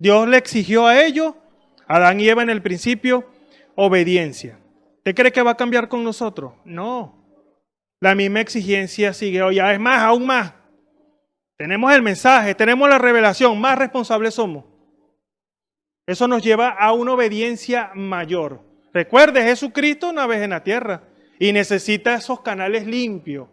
Dios le exigió a ellos, a Adán y Eva en el principio, obediencia. ¿Usted cree que va a cambiar con nosotros? No. La misma exigencia sigue hoy. Es más, aún más. Tenemos el mensaje, tenemos la revelación, más responsables somos. Eso nos lleva a una obediencia mayor. Recuerde, Jesucristo una vez en la tierra y necesita esos canales limpios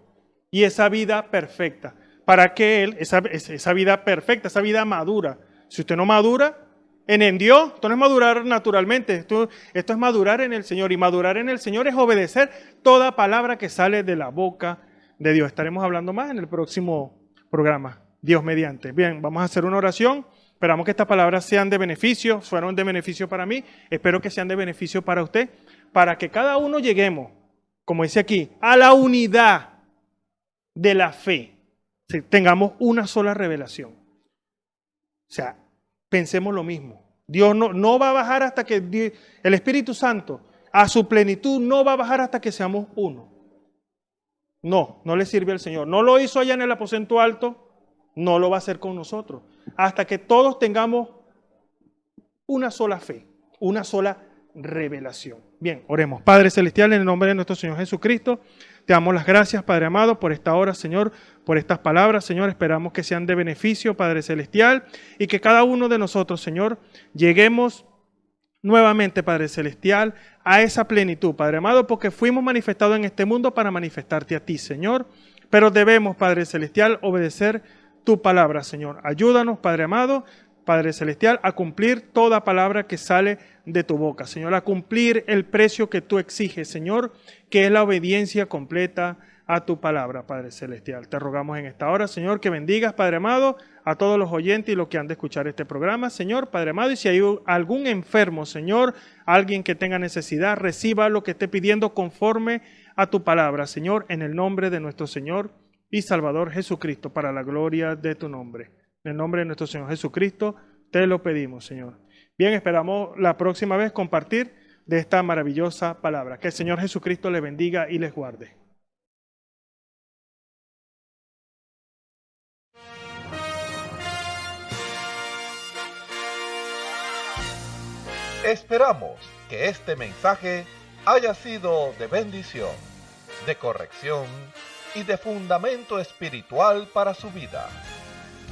y esa vida perfecta. Para que Él, esa vida perfecta, esa vida madura. Si usted no madura en Dios, esto no es madurar naturalmente, esto es madurar en el Señor. Y madurar en el Señor es obedecer toda palabra que sale de la boca de Dios. Estaremos hablando más en el próximo programa, Dios mediante. Bien, vamos a hacer una oración. Esperamos que estas palabras sean de beneficio, fueron de beneficio para mí. Espero que sean de beneficio para usted, para que cada uno lleguemos, como dice aquí, a la unidad de la fe. Tengamos una sola revelación. O sea, pensemos lo mismo. Dios no va a bajar hasta que el Espíritu Santo a su plenitud no va a bajar hasta que seamos uno. No le sirve al Señor. No lo hizo allá en el aposento alto, no lo va a hacer con nosotros. Hasta que todos tengamos una sola fe, una sola revelación. Bien, oremos. Padre Celestial, en el nombre de nuestro Señor Jesucristo, te damos las gracias, Padre amado, por esta hora, Señor, por estas palabras, Señor. Esperamos que sean de beneficio, Padre Celestial, y que cada uno de nosotros, Señor, lleguemos nuevamente, Padre Celestial, a esa plenitud, Padre amado, porque fuimos manifestados en este mundo para manifestarte a ti, Señor. Pero debemos, Padre Celestial, obedecer tu palabra, Señor. Ayúdanos, Padre amado, Padre Celestial, a cumplir toda palabra que sale de tu boca, Señor, a cumplir el precio que tú exiges, Señor, que es la obediencia completa a tu palabra, Padre Celestial. Te rogamos en esta hora, Señor, que bendigas, Padre amado, a todos los oyentes y los que han de escuchar este programa, Señor, Padre amado, y si hay algún enfermo, Señor, alguien que tenga necesidad, reciba lo que esté pidiendo conforme a tu palabra, Señor, en el nombre de nuestro Señor y Salvador Jesucristo, para la gloria de tu nombre. En el nombre de nuestro Señor Jesucristo, te lo pedimos, Señor. Bien, esperamos la próxima vez compartir de esta maravillosa palabra. Que el Señor Jesucristo les bendiga y les guarde. Esperamos que este mensaje haya sido de bendición, de corrección y de fundamento espiritual para su vida.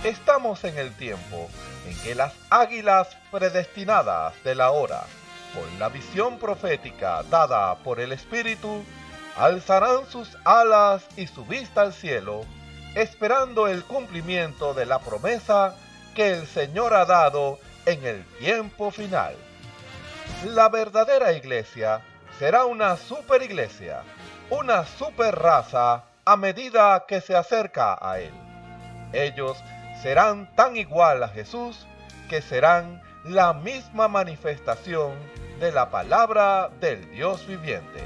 Estamos en el tiempo en que las águilas predestinadas de la hora, con la visión profética dada por el Espíritu, alzarán sus alas y su vista al cielo, esperando el cumplimiento de la promesa que el Señor ha dado en el tiempo final. La verdadera iglesia será una superiglesia, una superraza a medida que se acerca a Él. Ellos serán tan igual a Jesús que serán la misma manifestación de la palabra del Dios viviente.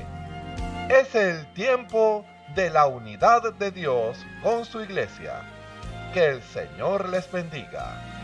Es el tiempo de la unidad de Dios con su iglesia. Que el Señor les bendiga.